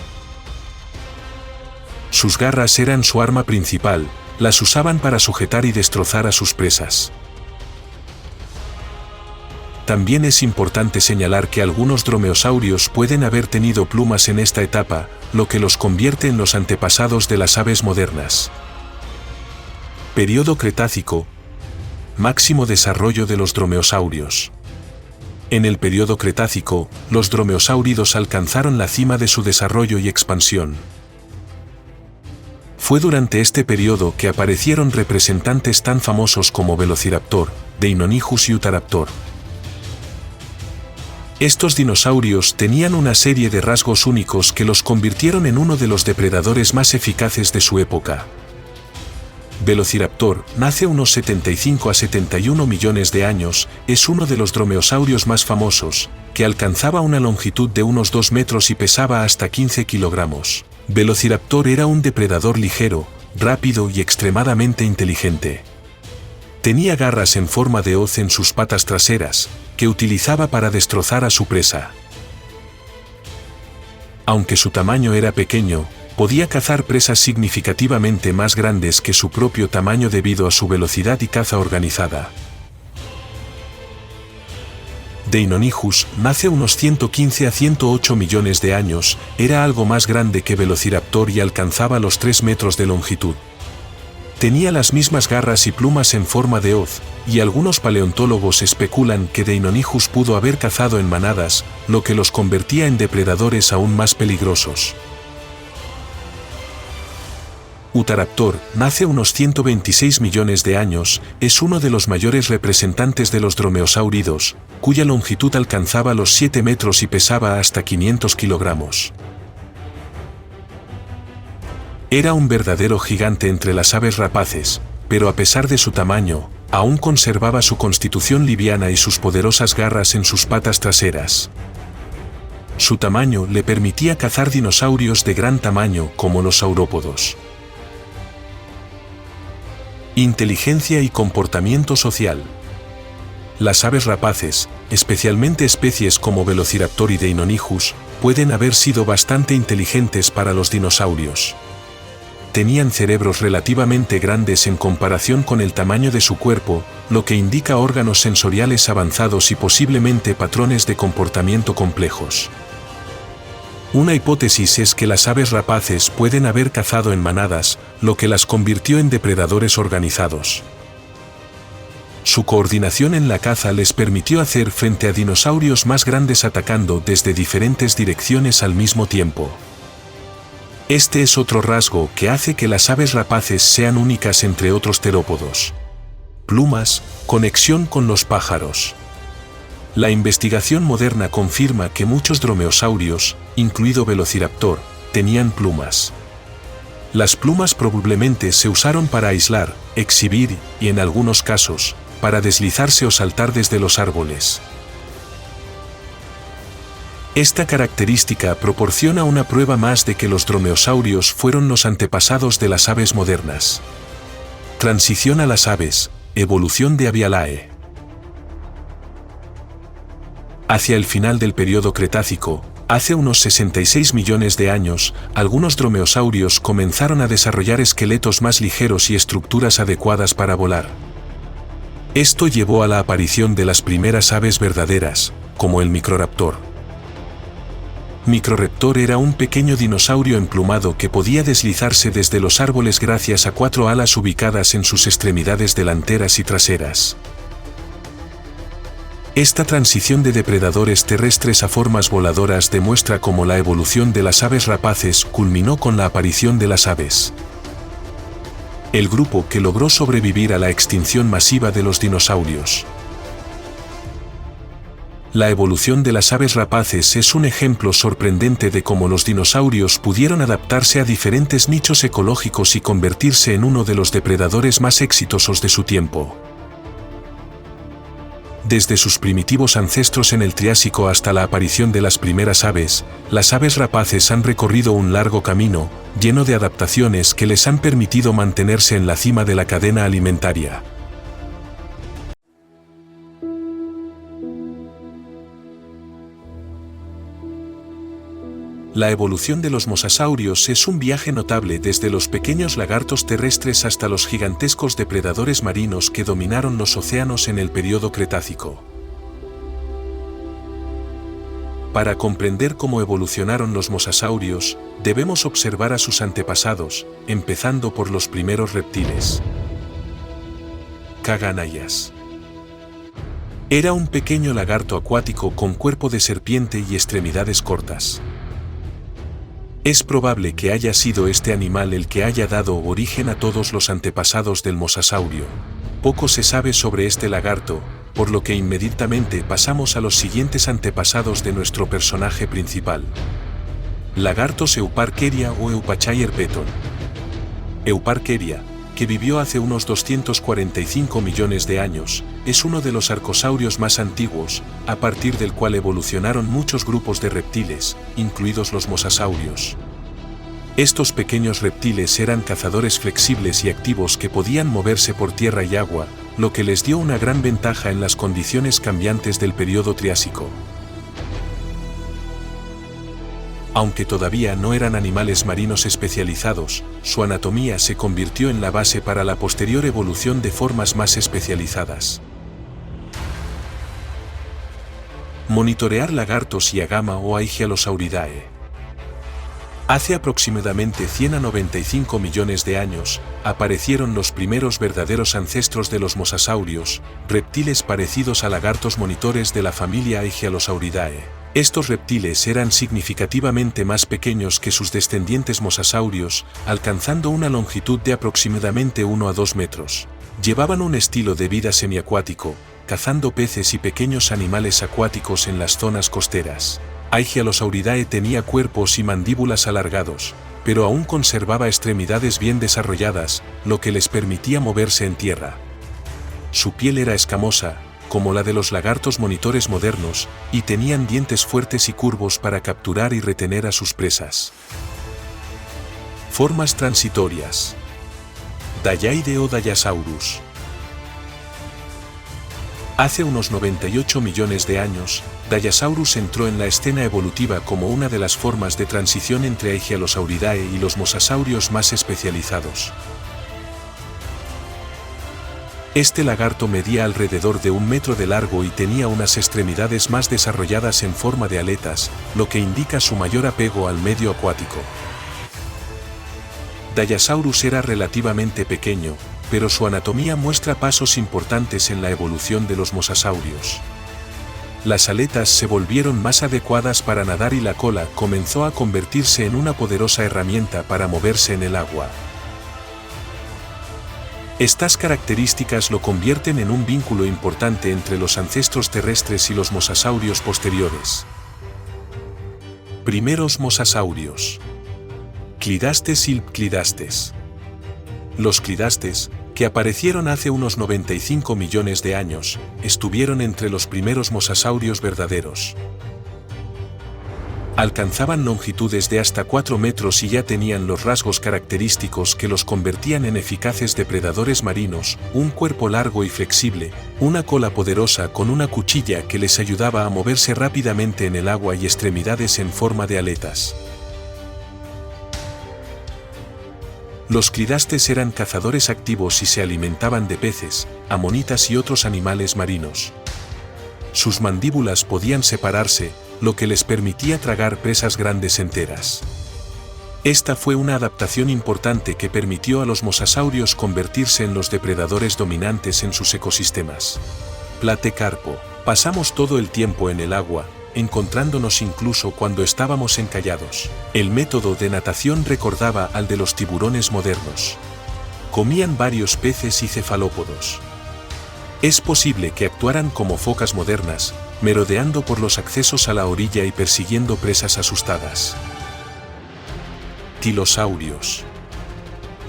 Sus garras eran su arma principal, las usaban para sujetar y destrozar a sus presas. También es importante señalar que algunos dromeosaurios pueden haber tenido plumas en esta etapa, lo que los convierte en los antepasados de las aves modernas. Período Cretácico. Máximo desarrollo de los dromeosaurios. En el período Cretácico, los dromeosáuridos alcanzaron la cima de su desarrollo y expansión. Fue durante este periodo que aparecieron representantes tan famosos como Velociraptor, Deinonychus y Utahraptor. Estos dinosaurios tenían una serie de rasgos únicos que los convirtieron en uno de los depredadores más eficaces de su época. Velociraptor nace unos 75 a 71 millones de años, es uno de los dromeosaurios más famosos, que alcanzaba una longitud de unos 2 metros y pesaba hasta 15 kilogramos. Velociraptor era un depredador ligero, rápido y extremadamente inteligente. Tenía garras en forma de hoz en sus patas traseras, que utilizaba para destrozar a su presa. Aunque su tamaño era pequeño, podía cazar presas significativamente más grandes que su propio tamaño debido a su velocidad y caza organizada. Deinonychus nace unos 115 a 108 millones de años, era algo más grande que Velociraptor y alcanzaba los 3 metros de longitud. Tenía las mismas garras y plumas en forma de hoz, y algunos paleontólogos especulan que Deinonychus pudo haber cazado en manadas, lo que los convertía en depredadores aún más peligrosos. Utahraptor nace unos 126 millones de años, es uno de los mayores representantes de los dromeosáuridos, cuya longitud alcanzaba los 7 metros y pesaba hasta 500 kilogramos. Era un verdadero gigante entre las aves rapaces, pero a pesar de su tamaño, aún conservaba su constitución liviana y sus poderosas garras en sus patas traseras. Su tamaño le permitía cazar dinosaurios de gran tamaño como los saurópodos. Inteligencia y comportamiento social. Las aves rapaces, especialmente especies como Velociraptor y Deinonychus, pueden haber sido bastante inteligentes para los dinosaurios. Tenían cerebros relativamente grandes en comparación con el tamaño de su cuerpo, lo que indica órganos sensoriales avanzados y posiblemente patrones de comportamiento complejos. Una hipótesis es que las aves rapaces pueden haber cazado en manadas, lo que las convirtió en depredadores organizados. Su coordinación en la caza les permitió hacer frente a dinosaurios más grandes atacando desde diferentes direcciones al mismo tiempo. Este es otro rasgo que hace que las aves rapaces sean únicas entre otros terópodos. Plumas, conexión con los pájaros. La investigación moderna confirma que muchos dromeosaurios, incluido Velociraptor, tenían plumas. Las plumas probablemente se usaron para aislar, exhibir y, en algunos casos, para deslizarse o saltar desde los árboles. Esta característica proporciona una prueba más de que los dromeosaurios fueron los antepasados de las aves modernas. Transición a las aves, evolución de Avialae. Hacia el final del período Cretácico, hace unos 66 millones de años, algunos dromeosaurios comenzaron a desarrollar esqueletos más ligeros y estructuras adecuadas para volar. Esto llevó a la aparición de las primeras aves verdaderas, como el Microraptor. Microraptor era un pequeño dinosaurio emplumado que podía deslizarse desde los árboles gracias a 4 alas ubicadas en sus extremidades delanteras y traseras. Esta transición de depredadores terrestres a formas voladoras demuestra cómo la evolución de las aves rapaces culminó con la aparición de las aves. El grupo que logró sobrevivir a la extinción masiva de los dinosaurios. La evolución de las aves rapaces es un ejemplo sorprendente de cómo los dinosaurios pudieron adaptarse a diferentes nichos ecológicos y convertirse en uno de los depredadores más exitosos de su tiempo. Desde sus primitivos ancestros en el Triásico hasta la aparición de las primeras aves, las aves rapaces han recorrido un largo camino, lleno de adaptaciones que les han permitido mantenerse en la cima de la cadena alimentaria. La evolución de los mosasaurios es un viaje notable desde los pequeños lagartos terrestres hasta los gigantescos depredadores marinos que dominaron los océanos en el período Cretácico. Para comprender cómo evolucionaron los mosasaurios, debemos observar a sus antepasados, empezando por los primeros reptiles. Caganayas. Era un pequeño lagarto acuático con cuerpo de serpiente y extremidades cortas. Es probable que haya sido este animal el que haya dado origen a todos los antepasados del mosasaurio. Poco se sabe sobre este lagarto, por lo que inmediatamente pasamos a los siguientes antepasados de nuestro personaje principal. Lagartos Euparkeria o Eupachyerpeton. Euparkeria, que vivió hace unos 245 millones de años, es uno de los arcosaurios más antiguos, a partir del cual evolucionaron muchos grupos de reptiles, incluidos los mosasaurios. Estos pequeños reptiles eran cazadores flexibles y activos que podían moverse por tierra y agua, lo que les dio una gran ventaja en las condiciones cambiantes del período Triásico. Aunque todavía no eran animales marinos especializados, su anatomía se convirtió en la base para la posterior evolución de formas más especializadas. Monitorear lagartos y Agama o Aegialosauridae. Hace aproximadamente 100 a 95 millones de años, aparecieron los primeros verdaderos ancestros de los mosasaurios, reptiles parecidos a lagartos monitores de la familia Aegialosauridae. Estos reptiles eran significativamente más pequeños que sus descendientes mosasaurios, alcanzando una longitud de aproximadamente 1 a 2 metros. Llevaban un estilo de vida semiacuático, cazando peces y pequeños animales acuáticos en las zonas costeras. Aegialosauridae tenía cuerpos y mandíbulas alargados, pero aún conservaba extremidades bien desarrolladas, lo que les permitía moverse en tierra. Su piel era escamosa, como la de los lagartos monitores modernos, y tenían dientes fuertes y curvos para capturar y retener a sus presas. Formas transitorias. Dayaide o Dayasaurus. Hace unos 98 millones de años, Dayasaurus entró en la escena evolutiva como una de las formas de transición entre Aegialosauridae y los mosasaurios más especializados. Este lagarto medía alrededor de 1 metro de largo y tenía unas extremidades más desarrolladas en forma de aletas, lo que indica su mayor apego al medio acuático. Dayasaurus era relativamente pequeño, pero su anatomía muestra pasos importantes en la evolución de los mosasaurios. Las aletas se volvieron más adecuadas para nadar y la cola comenzó a convertirse en una poderosa herramienta para moverse en el agua. Estas características lo convierten en un vínculo importante entre los ancestros terrestres y los mosasaurios posteriores. Primeros mosasaurios. Clidastes y Clidastes. Los Clidastes, que aparecieron hace unos 95 millones de años, estuvieron entre los primeros mosasaurios verdaderos. Alcanzaban longitudes de hasta 4 metros y ya tenían los rasgos característicos que los convertían en eficaces depredadores marinos, un cuerpo largo y flexible, una cola poderosa con una cuchilla que les ayudaba a moverse rápidamente en el agua y extremidades en forma de aletas. Los Clidastes eran cazadores activos y se alimentaban de peces, amonitas y otros animales marinos. Sus mandíbulas podían separarse, lo que les permitía tragar presas grandes enteras. Esta fue una adaptación importante que permitió a los mosasaurios convertirse en los depredadores dominantes en sus ecosistemas. Platecarpo. Pasamos todo el tiempo en el agua, encontrándonos incluso cuando estábamos encallados. El método de natación recordaba al de los tiburones modernos. Comían varios peces y cefalópodos. Es posible que actuaran como focas modernas, merodeando por los accesos a la orilla y persiguiendo presas asustadas. Tilosaurios.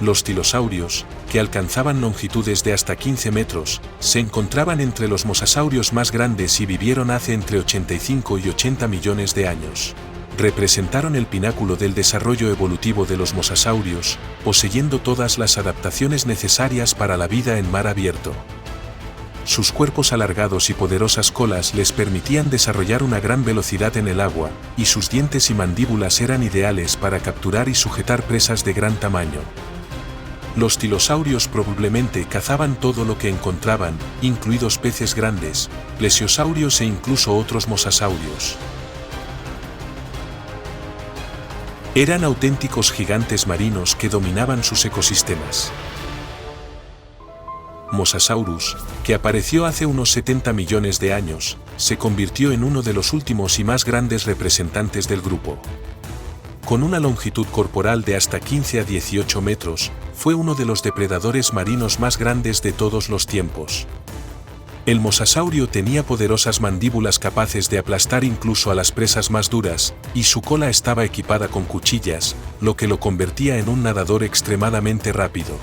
Los tilosaurios, que alcanzaban longitudes de hasta 15 metros, se encontraban entre los mosasaurios más grandes y vivieron hace entre 85 y 80 millones de años. Representaron el pináculo del desarrollo evolutivo de los mosasaurios, poseyendo todas las adaptaciones necesarias para la vida en mar abierto. Sus cuerpos alargados y poderosas colas les permitían desarrollar una gran velocidad en el agua, y sus dientes y mandíbulas eran ideales para capturar y sujetar presas de gran tamaño. Los tilosaurios probablemente cazaban todo lo que encontraban, incluidos peces grandes, plesiosaurios e incluso otros mosasaurios. Eran auténticos gigantes marinos que dominaban sus ecosistemas. Mosasaurus, que apareció hace unos 70 millones de años, se convirtió en uno de los últimos y más grandes representantes del grupo. Con una longitud corporal de hasta 15 a 18 metros, fue uno de los depredadores marinos más grandes de todos los tiempos. El mosasaurio tenía poderosas mandíbulas capaces de aplastar incluso a las presas más duras, y su cola estaba equipada con cuchillas, lo que lo convertía en un nadador extremadamente rápido.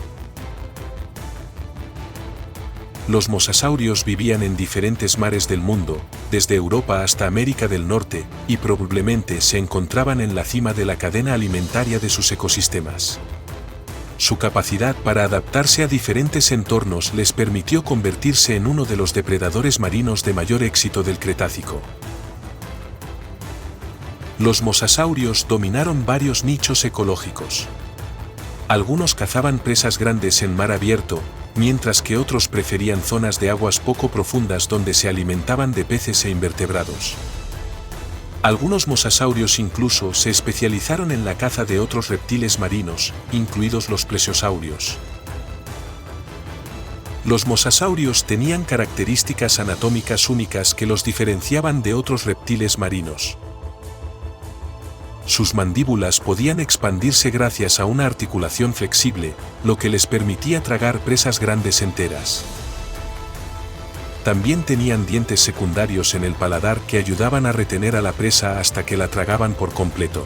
Los mosasaurios vivían en diferentes mares del mundo, desde Europa hasta América del Norte, y probablemente se encontraban en la cima de la cadena alimentaria de sus ecosistemas. Su capacidad para adaptarse a diferentes entornos les permitió convertirse en uno de los depredadores marinos de mayor éxito del Cretácico. Los mosasaurios dominaron varios nichos ecológicos. Algunos cazaban presas grandes en mar abierto, mientras que otros preferían zonas de aguas poco profundas donde se alimentaban de peces e invertebrados. Algunos mosasaurios incluso se especializaron en la caza de otros reptiles marinos, incluidos los plesiosaurios. Los mosasaurios tenían características anatómicas únicas que los diferenciaban de otros reptiles marinos. Sus mandíbulas podían expandirse gracias a una articulación flexible, lo que les permitía tragar presas grandes enteras. También tenían dientes secundarios en el paladar que ayudaban a retener a la presa hasta que la tragaban por completo.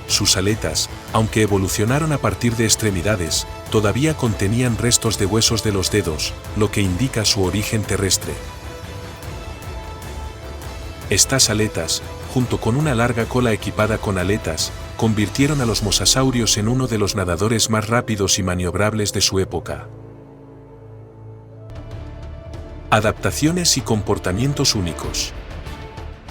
Sus aletas, aunque evolucionaron a partir de extremidades, todavía contenían restos de huesos de los dedos, lo que indica su origen terrestre. Estas aletas, junto con una larga cola equipada con aletas, convirtieron a los mosasaurios en uno de los nadadores más rápidos y maniobrables de su época. Adaptaciones y comportamientos únicos.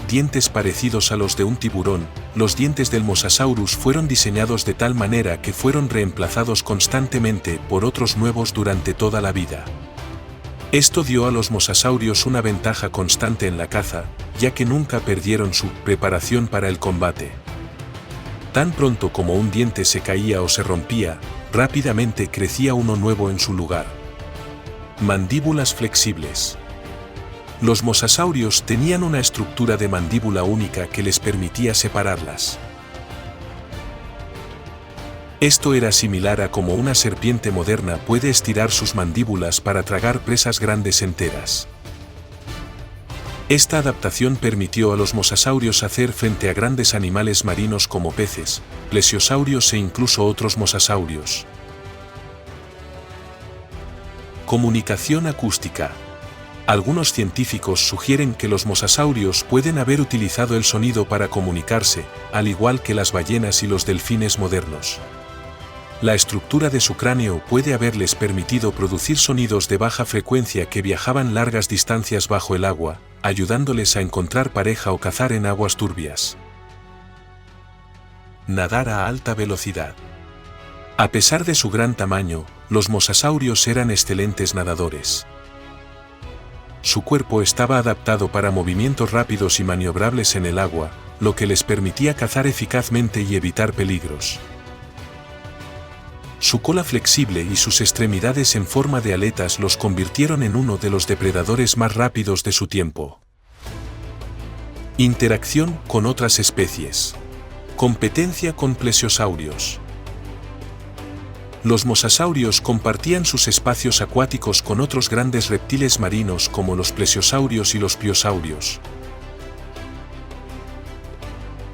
Dientes parecidos a los de un tiburón, los dientes del Mosasaurus fueron diseñados de tal manera que fueron reemplazados constantemente por otros nuevos durante toda la vida. Esto dio a los mosasaurios una ventaja constante en la caza, ya que nunca perdieron su preparación para el combate. Tan pronto como un diente se caía o se rompía, rápidamente crecía uno nuevo en su lugar. Mandíbulas flexibles. Los mosasaurios tenían una estructura de mandíbula única que les permitía separarlas. Esto era similar a cómo una serpiente moderna puede estirar sus mandíbulas para tragar presas grandes enteras. Esta adaptación permitió a los mosasaurios hacer frente a grandes animales marinos como peces, plesiosaurios e incluso otros mosasaurios. Comunicación acústica. Algunos científicos sugieren que los mosasaurios pueden haber utilizado el sonido para comunicarse, al igual que las ballenas y los delfines modernos. La estructura de su cráneo puede haberles permitido producir sonidos de baja frecuencia que viajaban largas distancias bajo el agua, ayudándoles a encontrar pareja o cazar en aguas turbias. Nadar a alta velocidad. A pesar de su gran tamaño, los mosasaurios eran excelentes nadadores. Su cuerpo estaba adaptado para movimientos rápidos y maniobrables en el agua, lo que les permitía cazar eficazmente y evitar peligros. Su cola flexible y sus extremidades en forma de aletas los convirtieron en uno de los depredadores más rápidos de su tiempo. Interacción con otras especies. Competencia con plesiosaurios. Los mosasaurios compartían sus espacios acuáticos con otros grandes reptiles marinos como los plesiosaurios y los pliosaurios.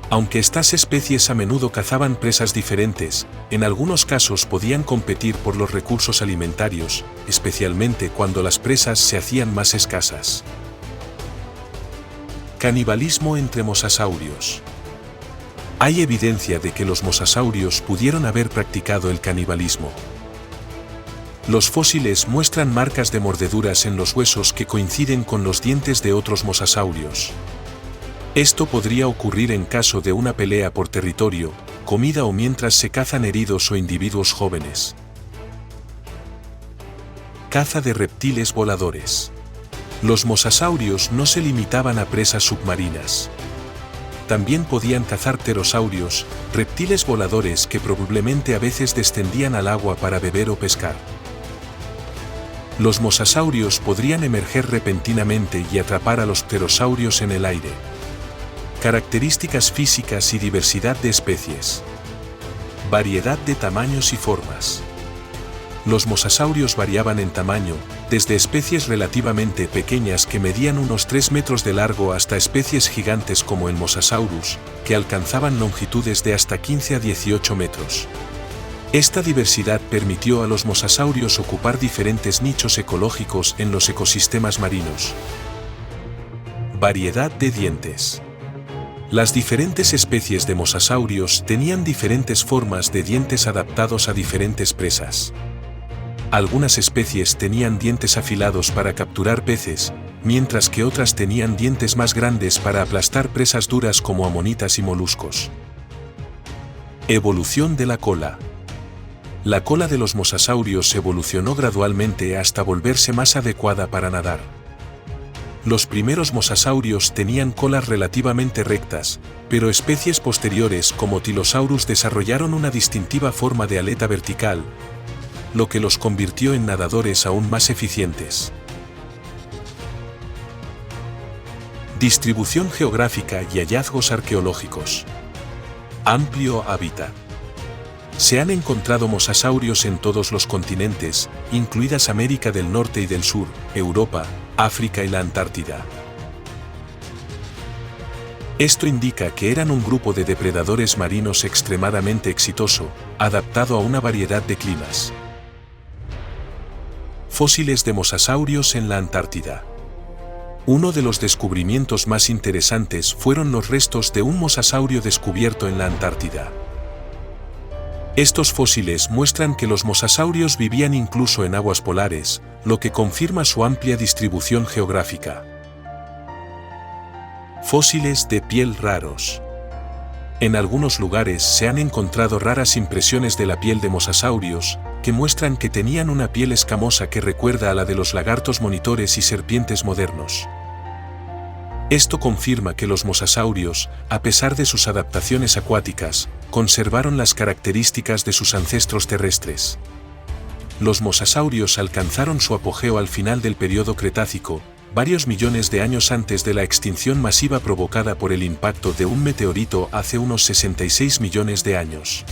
Aunque estas especies a menudo cazaban presas diferentes, en algunos casos podían competir por los recursos alimentarios, especialmente cuando las presas se hacían más escasas. Canibalismo entre mosasaurios. Hay evidencia de que los mosasaurios pudieron haber practicado el canibalismo. Los fósiles muestran marcas de mordeduras en los huesos que coinciden con los dientes de otros mosasaurios. Esto podría ocurrir en caso de una pelea por territorio, comida o mientras se cazan heridos o individuos jóvenes. Caza de reptiles voladores. Los mosasaurios no se limitaban a presas submarinas. También podían cazar pterosaurios, reptiles voladores que probablemente a veces descendían al agua para beber o pescar. Los mosasaurios podrían emerger repentinamente y atrapar a los pterosaurios en el aire. Características físicas y diversidad de especies. Variedad de tamaños y formas. Los mosasaurios variaban en tamaño, desde especies relativamente pequeñas que medían unos 3 metros de largo hasta especies gigantes como el Mosasaurus, que alcanzaban longitudes de hasta 15 a 18 metros. Esta diversidad permitió a los mosasaurios ocupar diferentes nichos ecológicos en los ecosistemas marinos. Variedad de dientes. Las diferentes especies de mosasaurios tenían diferentes formas de dientes adaptados a diferentes presas. Algunas especies tenían dientes afilados para capturar peces, mientras que otras tenían dientes más grandes para aplastar presas duras como amonitas y moluscos. Evolución de la cola. La cola de los mosasaurios evolucionó gradualmente hasta volverse más adecuada para nadar. Los primeros mosasaurios tenían colas relativamente rectas, pero especies posteriores como Tylosaurus desarrollaron una distintiva forma de aleta vertical, lo que los convirtió en nadadores aún más eficientes. Distribución geográfica y hallazgos arqueológicos. Amplio hábitat. Se han encontrado mosasaurios en todos los continentes, incluidas América del Norte y del Sur, Europa, África y la Antártida. Esto indica que eran un grupo de depredadores marinos extremadamente exitoso, adaptado a una variedad de climas. Fósiles de mosasaurios en la Antártida. Uno de los descubrimientos más interesantes fueron los restos de un mosasaurio descubierto en la Antártida. Estos fósiles muestran que los mosasaurios vivían incluso en aguas polares, lo que confirma su amplia distribución geográfica. Fósiles de piel raros. En algunos lugares se han encontrado raras impresiones de la piel de mosasaurios, que muestran que tenían una piel escamosa que recuerda a la de los lagartos monitores y serpientes modernos. Esto confirma que los mosasaurios, a pesar de sus adaptaciones acuáticas, conservaron las características de sus ancestros terrestres. Los mosasaurios alcanzaron su apogeo al final del período Cretácico, varios millones de años antes de la extinción masiva provocada por el impacto de un meteorito hace unos 66 millones de años.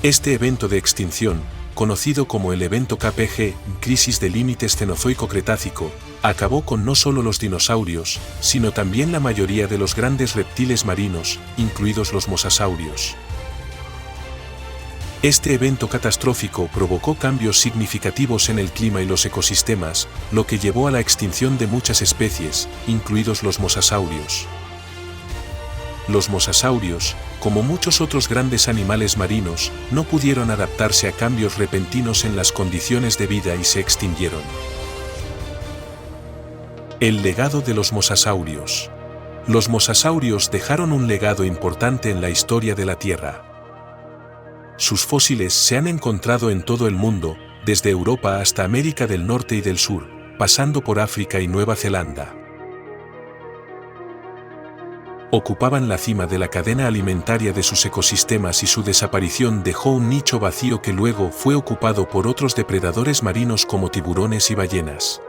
Este evento de extinción, conocido como el evento KPG, crisis de límites Cenozoico-Cretácico, acabó con no solo los dinosaurios, sino también la mayoría de los grandes reptiles marinos, incluidos los mosasaurios. Este evento catastrófico provocó cambios significativos en el clima y los ecosistemas, lo que llevó a la extinción de muchas especies, incluidos los mosasaurios. Los mosasaurios, como muchos otros grandes animales marinos, no pudieron adaptarse a cambios repentinos en las condiciones de vida y se extinguieron. El legado de los mosasaurios. Los mosasaurios dejaron un legado importante en la historia de la Tierra. Sus fósiles se han encontrado en todo el mundo, desde Europa hasta América del Norte y del Sur, pasando por África y Nueva Zelanda. Ocupaban la cima de la cadena alimentaria de sus ecosistemas y su desaparición dejó un nicho vacío que luego fue ocupado por otros depredadores marinos como tiburones y ballenas.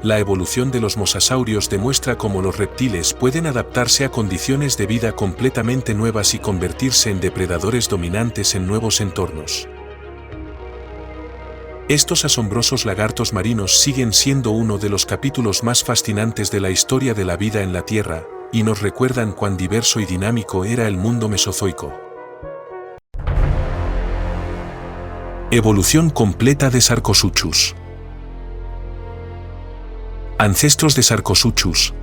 La evolución de los mosasaurios demuestra cómo los reptiles pueden adaptarse a condiciones de vida completamente nuevas y convertirse en depredadores dominantes en nuevos entornos. Estos asombrosos lagartos marinos siguen siendo uno de los capítulos más fascinantes de la historia de la vida en la Tierra, y nos recuerdan cuán diverso y dinámico era el mundo mesozoico. Evolución completa de Sarcosuchus. Ancestros de Sarcosuchus.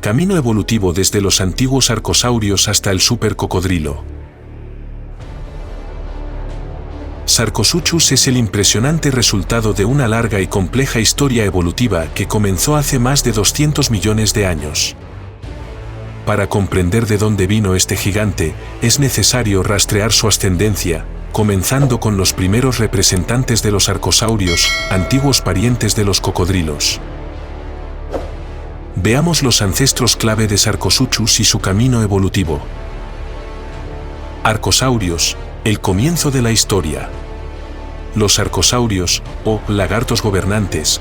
Camino evolutivo desde los antiguos arcosaurios hasta el supercocodrilo. Sarcosuchus es el impresionante resultado de una larga y compleja historia evolutiva que comenzó hace más de 200 millones de años. Para comprender de dónde vino este gigante, es necesario rastrear su ascendencia, comenzando con los primeros representantes de los arcosaurios, antiguos parientes de los cocodrilos. Veamos los ancestros clave de Sarcosuchus y su camino evolutivo. Arcosaurios, el comienzo de la historia. Los arcosaurios, o lagartos gobernantes,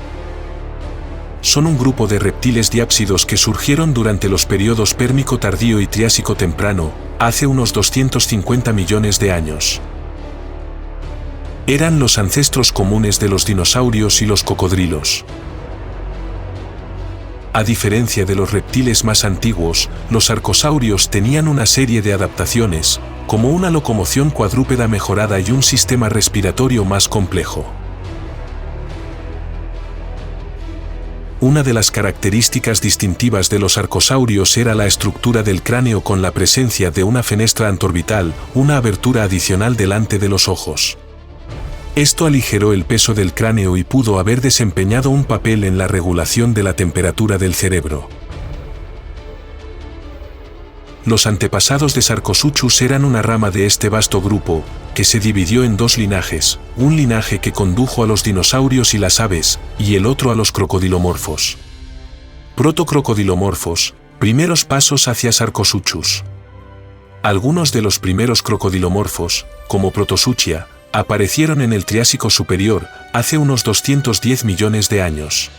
son un grupo de reptiles diápsidos que surgieron durante los periodos Pérmico tardío y Triásico temprano, hace unos 250 millones de años. Eran los ancestros comunes de los dinosaurios y los cocodrilos. A diferencia de los reptiles más antiguos, los arcosaurios tenían una serie de adaptaciones, como una locomoción cuadrúpeda mejorada y un sistema respiratorio más complejo. Una de las características distintivas de los arcosaurios era la estructura del cráneo con la presencia de una fenestra antorbital, una abertura adicional delante de los ojos. Esto aligeró el peso del cráneo y pudo haber desempeñado un papel en la regulación de la temperatura del cerebro. Los antepasados de Sarcosuchus eran una rama de este vasto grupo, que se dividió en dos linajes, un linaje que condujo a los dinosaurios y las aves, y el otro a los crocodilomorfos. Protocrocodilomorfos, primeros pasos hacia Sarcosuchus. Algunos de los primeros crocodilomorfos, como Protosuchia, aparecieron en el Triásico superior, hace unos 210 millones de años.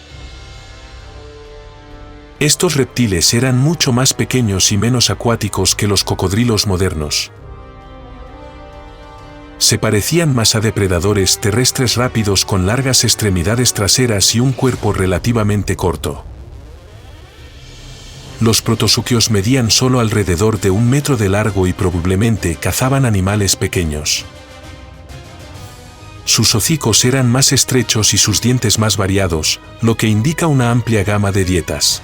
Estos reptiles eran mucho más pequeños y menos acuáticos que los cocodrilos modernos. Se parecían más a depredadores terrestres rápidos con largas extremidades traseras y un cuerpo relativamente corto. Los protosuquios medían solo alrededor de 1 metro de largo y probablemente cazaban animales pequeños. Sus hocicos eran más estrechos y sus dientes más variados, lo que indica una amplia gama de dietas.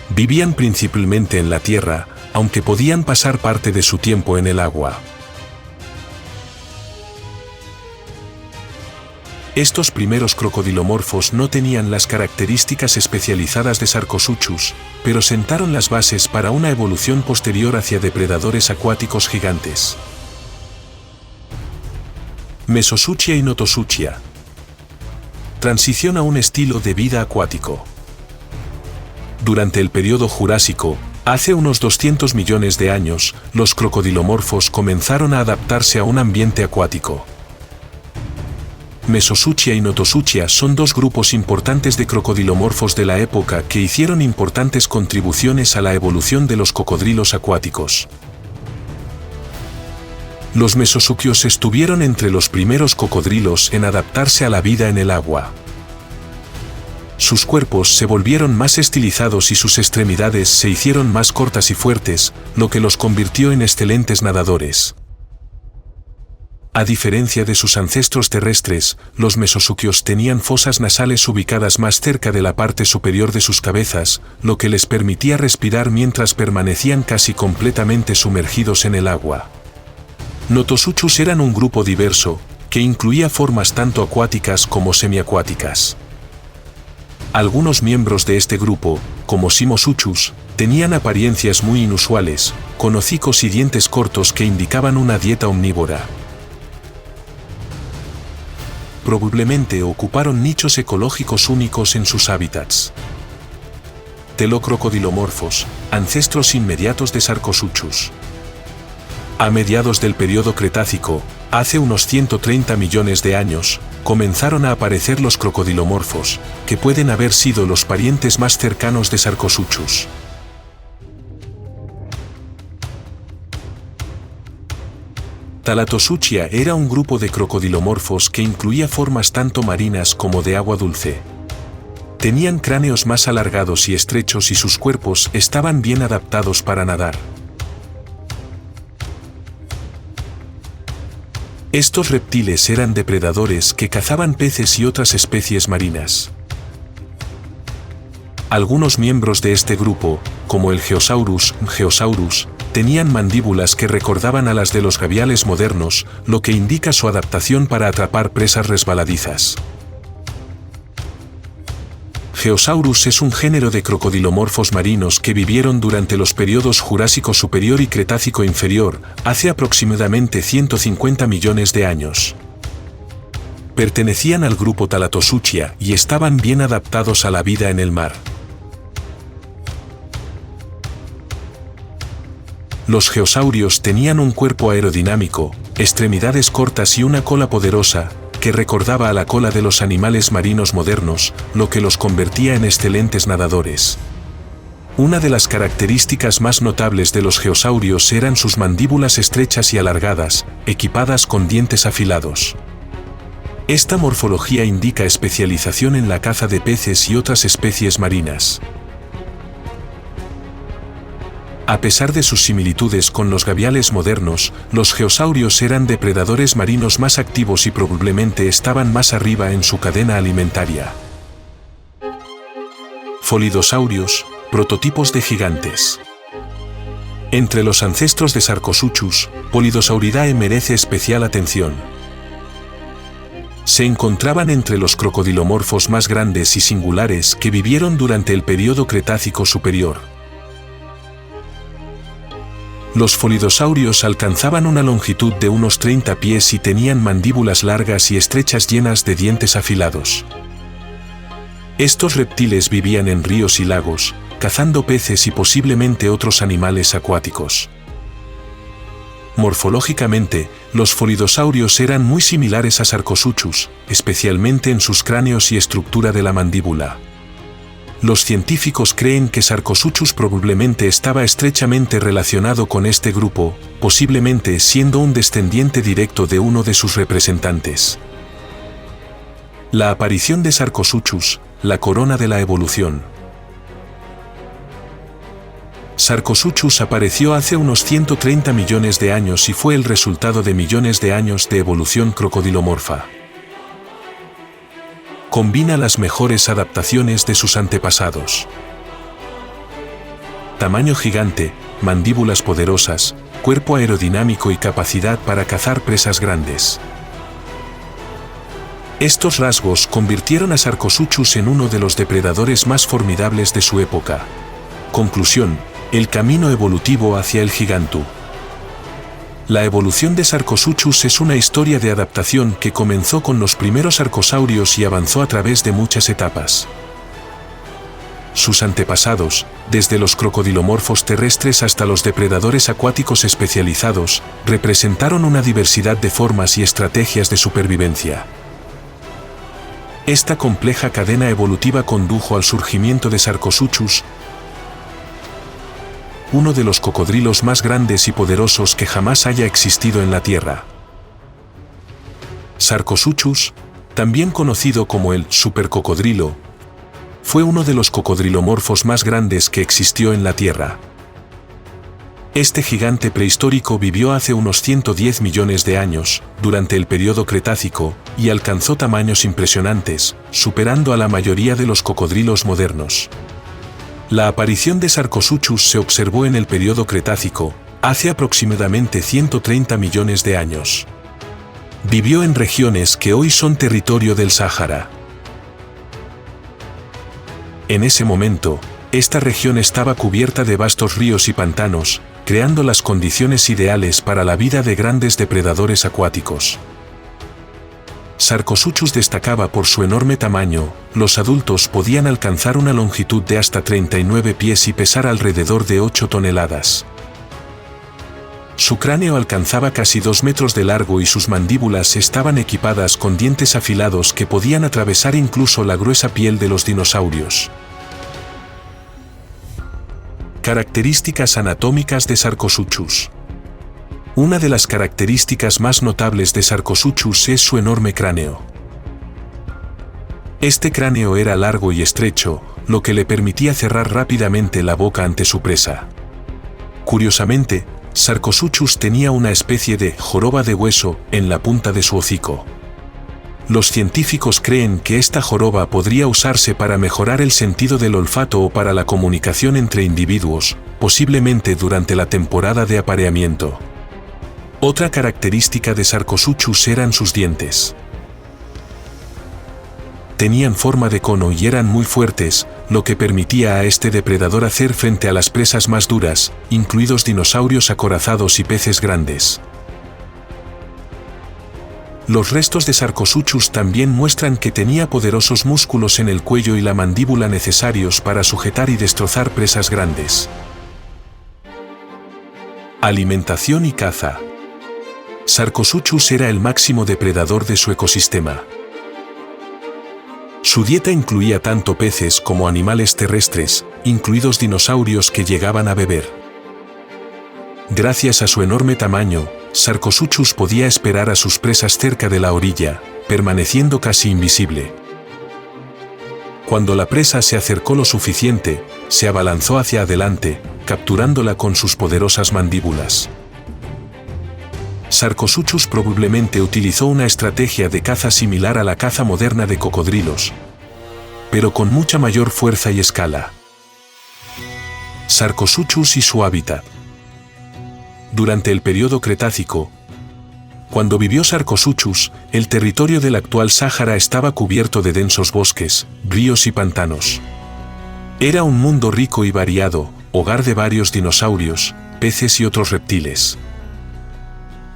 Vivían principalmente en la tierra, aunque podían pasar parte de su tiempo en el agua. Estos primeros crocodilomorfos no tenían las características especializadas de Sarcosuchus, pero sentaron las bases para una evolución posterior hacia depredadores acuáticos gigantes. Mesosuchia y Notosuchia. Transición a un estilo de vida acuático. Durante el período Jurásico, hace unos 200 millones de años, los crocodilomorfos comenzaron a adaptarse a un ambiente acuático. Mesosuchia y Notosuchia son dos grupos importantes de crocodilomorfos de la época que hicieron importantes contribuciones a la evolución de los cocodrilos acuáticos. Los mesosuquios estuvieron entre los primeros cocodrilos en adaptarse a la vida en el agua. Sus cuerpos se volvieron más estilizados y sus extremidades se hicieron más cortas y fuertes, lo que los convirtió en excelentes nadadores. A diferencia de sus ancestros terrestres, los mesosuquios tenían fosas nasales ubicadas más cerca de la parte superior de sus cabezas, lo que les permitía respirar mientras permanecían casi completamente sumergidos en el agua. Notosuchus eran un grupo diverso, que incluía formas tanto acuáticas como semiacuáticas. Algunos miembros de este grupo, como Simosuchus, tenían apariencias muy inusuales, con hocicos y dientes cortos que indicaban una dieta omnívora. Probablemente ocuparon nichos ecológicos únicos en sus hábitats. Telocrocodilomorfos, ancestros inmediatos de Sarcosuchus. A mediados del período Cretácico, hace unos 130 millones de años, comenzaron a aparecer los crocodilomorfos, que pueden haber sido los parientes más cercanos de Sarcosuchus. Thalattosuchia era un grupo de crocodilomorfos que incluía formas tanto marinas como de agua dulce. Tenían cráneos más alargados y estrechos y sus cuerpos estaban bien adaptados para nadar. Estos reptiles eran depredadores que cazaban peces y otras especies marinas. Algunos miembros de este grupo, como el Geosaurus, tenían mandíbulas que recordaban a las de los gaviales modernos, lo que indica su adaptación para atrapar presas resbaladizas. Geosaurus es un género de crocodilomorfos marinos que vivieron durante los periodos Jurásico Superior y Cretácico Inferior, hace aproximadamente 150 millones de años. Pertenecían al grupo Thalattosuchia y estaban bien adaptados a la vida en el mar. Los geosaurios tenían un cuerpo aerodinámico, extremidades cortas y una cola poderosa, que recordaba a la cola de los animales marinos modernos, lo que los convertía en excelentes nadadores. Una de las características más notables de los geosaurios eran sus mandíbulas estrechas y alargadas, equipadas con dientes afilados. Esta morfología indica especialización en la caza de peces y otras especies marinas. A pesar de sus similitudes con los gaviales modernos, los geosaurios eran depredadores marinos más activos y probablemente estaban más arriba en su cadena alimentaria. Folidosaurios, prototipos de gigantes. Entre los ancestros de Sarcosuchus, Polidosauridae merece especial atención. Se encontraban entre los crocodilomorfos más grandes y singulares que vivieron durante el período Cretácico Superior. Los folidosaurios alcanzaban una longitud de unos 30 pies y tenían mandíbulas largas y estrechas llenas de dientes afilados. Estos reptiles vivían en ríos y lagos, cazando peces y posiblemente otros animales acuáticos. Morfológicamente, los folidosaurios eran muy similares a Sarcosuchus, especialmente en sus cráneos y estructura de la mandíbula. Los científicos creen que Sarcosuchus probablemente estaba estrechamente relacionado con este grupo, posiblemente siendo un descendiente directo de uno de sus representantes. La aparición de Sarcosuchus, la corona de la evolución. Sarcosuchus apareció hace unos 130 millones de años y fue el resultado de millones de años de evolución crocodilomorfa. Combina las mejores adaptaciones de sus antepasados. Tamaño gigante, mandíbulas poderosas, cuerpo aerodinámico y capacidad para cazar presas grandes. Estos rasgos convirtieron a Sarcosuchus en uno de los depredadores más formidables de su época. Conclusión: el camino evolutivo hacia el gigantú. La evolución de Sarcosuchus es una historia de adaptación que comenzó con los primeros arcosaurios y avanzó a través de muchas etapas. Sus antepasados, desde los crocodilomorfos terrestres hasta los depredadores acuáticos especializados, representaron una diversidad de formas y estrategias de supervivencia. Esta compleja cadena evolutiva condujo al surgimiento de Sarcosuchus, uno de los cocodrilos más grandes y poderosos que jamás haya existido en la Tierra. Sarcosuchus, también conocido como el supercocodrilo, fue uno de los cocodrilomorfos más grandes que existió en la Tierra. Este gigante prehistórico vivió hace unos 110 millones de años, durante el período Cretácico, y alcanzó tamaños impresionantes, superando a la mayoría de los cocodrilos modernos. La aparición de Sarcosuchus se observó en el período Cretácico, hace aproximadamente 130 millones de años. Vivió en regiones que hoy son territorio del Sáhara. En ese momento, esta región estaba cubierta de vastos ríos y pantanos, creando las condiciones ideales para la vida de grandes depredadores acuáticos. Sarcosuchus destacaba por su enorme tamaño. Los adultos podían alcanzar una longitud de hasta 39 pies y pesar alrededor de 8 toneladas. Su cráneo alcanzaba casi 2 metros de largo y sus mandíbulas estaban equipadas con dientes afilados que podían atravesar incluso la gruesa piel de los dinosaurios. Características anatómicas de Sarcosuchus. Una de las características más notables de Sarcosuchus es su enorme cráneo. Este cráneo era largo y estrecho, lo que le permitía cerrar rápidamente la boca ante su presa. Curiosamente, Sarcosuchus tenía una especie de joroba de hueso en la punta de su hocico. Los científicos creen que esta joroba podría usarse para mejorar el sentido del olfato o para la comunicación entre individuos, posiblemente durante la temporada de apareamiento. Otra característica de Sarcosuchus eran sus dientes. Tenían forma de cono y eran muy fuertes, lo que permitía a este depredador hacer frente a las presas más duras, incluidos dinosaurios acorazados y peces grandes. Los restos de Sarcosuchus también muestran que tenía poderosos músculos en el cuello y la mandíbula necesarios para sujetar y destrozar presas grandes. Alimentación y caza. Sarcosuchus era el máximo depredador de su ecosistema. Su dieta incluía tanto peces como animales terrestres, incluidos dinosaurios que llegaban a beber. Gracias a su enorme tamaño, Sarcosuchus podía esperar a sus presas cerca de la orilla, permaneciendo casi invisible. Cuando la presa se acercó lo suficiente, se abalanzó hacia adelante, capturándola con sus poderosas mandíbulas. Sarcosuchus probablemente utilizó una estrategia de caza similar a la caza moderna de cocodrilos, pero con mucha mayor fuerza y escala. Sarcosuchus y su hábitat. Durante el período Cretácico, cuando vivió Sarcosuchus, el territorio del actual Sáhara estaba cubierto de densos bosques, ríos y pantanos. Era un mundo rico y variado, hogar de varios dinosaurios, peces y otros reptiles.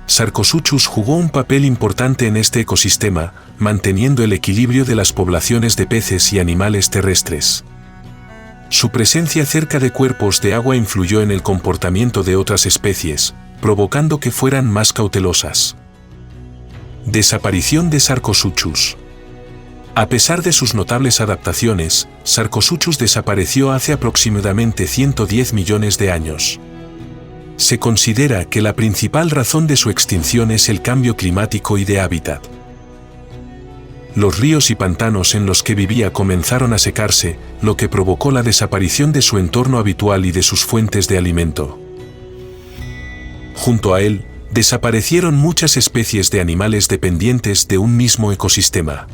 Sarcosuchus jugó un papel importante en este ecosistema, manteniendo el equilibrio de las poblaciones de peces y animales terrestres. Su presencia cerca de cuerpos de agua influyó en el comportamiento de otras especies, provocando que fueran más cautelosas. Desaparición de Sarcosuchus. A pesar de sus notables adaptaciones, Sarcosuchus desapareció hace aproximadamente 110 millones de años. Se considera que la principal razón de su extinción es el cambio climático y de hábitat. Los ríos y pantanos en los que vivía comenzaron a secarse, lo que provocó la desaparición de su entorno habitual y de sus fuentes de alimento. Junto a él, desaparecieron muchas especies de animales dependientes de un mismo ecosistema.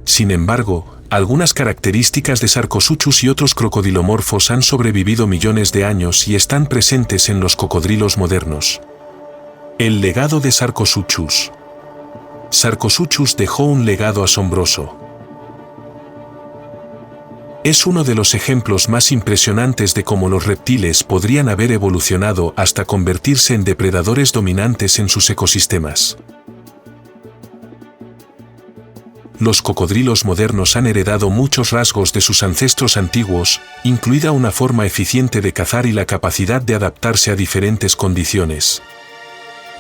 Sin embargo, algunas características de Sarcosuchus y otros crocodilomorfos han sobrevivido millones de años y están presentes en los cocodrilos modernos. El legado de Sarcosuchus. Sarcosuchus dejó un legado asombroso. Es uno de los ejemplos más impresionantes de cómo los reptiles podrían haber evolucionado hasta convertirse en depredadores dominantes en sus ecosistemas. Los cocodrilos modernos han heredado muchos rasgos de sus ancestros antiguos, incluida una forma eficiente de cazar y la capacidad de adaptarse a diferentes condiciones.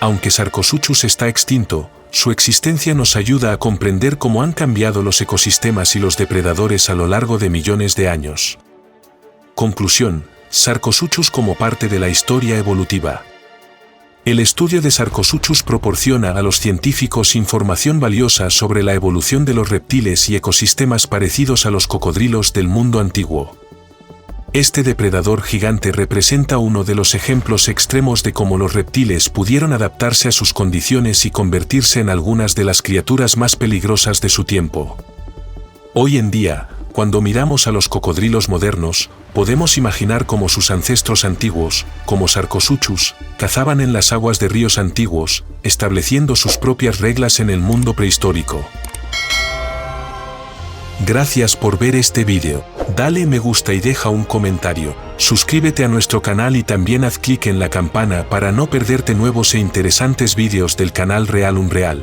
Aunque Sarcosuchus está extinto, su existencia nos ayuda a comprender cómo han cambiado los ecosistemas y los depredadores a lo largo de millones de años. Conclusión: Sarcosuchus como parte de la historia evolutiva. El estudio de Sarcosuchus proporciona a los científicos información valiosa sobre la evolución de los reptiles y ecosistemas parecidos a los cocodrilos del mundo antiguo. Este depredador gigante representa uno de los ejemplos extremos de cómo los reptiles pudieron adaptarse a sus condiciones y convertirse en algunas de las criaturas más peligrosas de su tiempo. Hoy en día, cuando miramos a los cocodrilos modernos, podemos imaginar cómo sus ancestros antiguos, como Sarcosuchus, cazaban en las aguas de ríos antiguos, estableciendo sus propias reglas en el mundo prehistórico. Gracias por ver este video. Dale me gusta y deja un comentario. Suscríbete a nuestro canal y también haz clic en la campana para no perderte nuevos e interesantes videos del canal Real Unreal.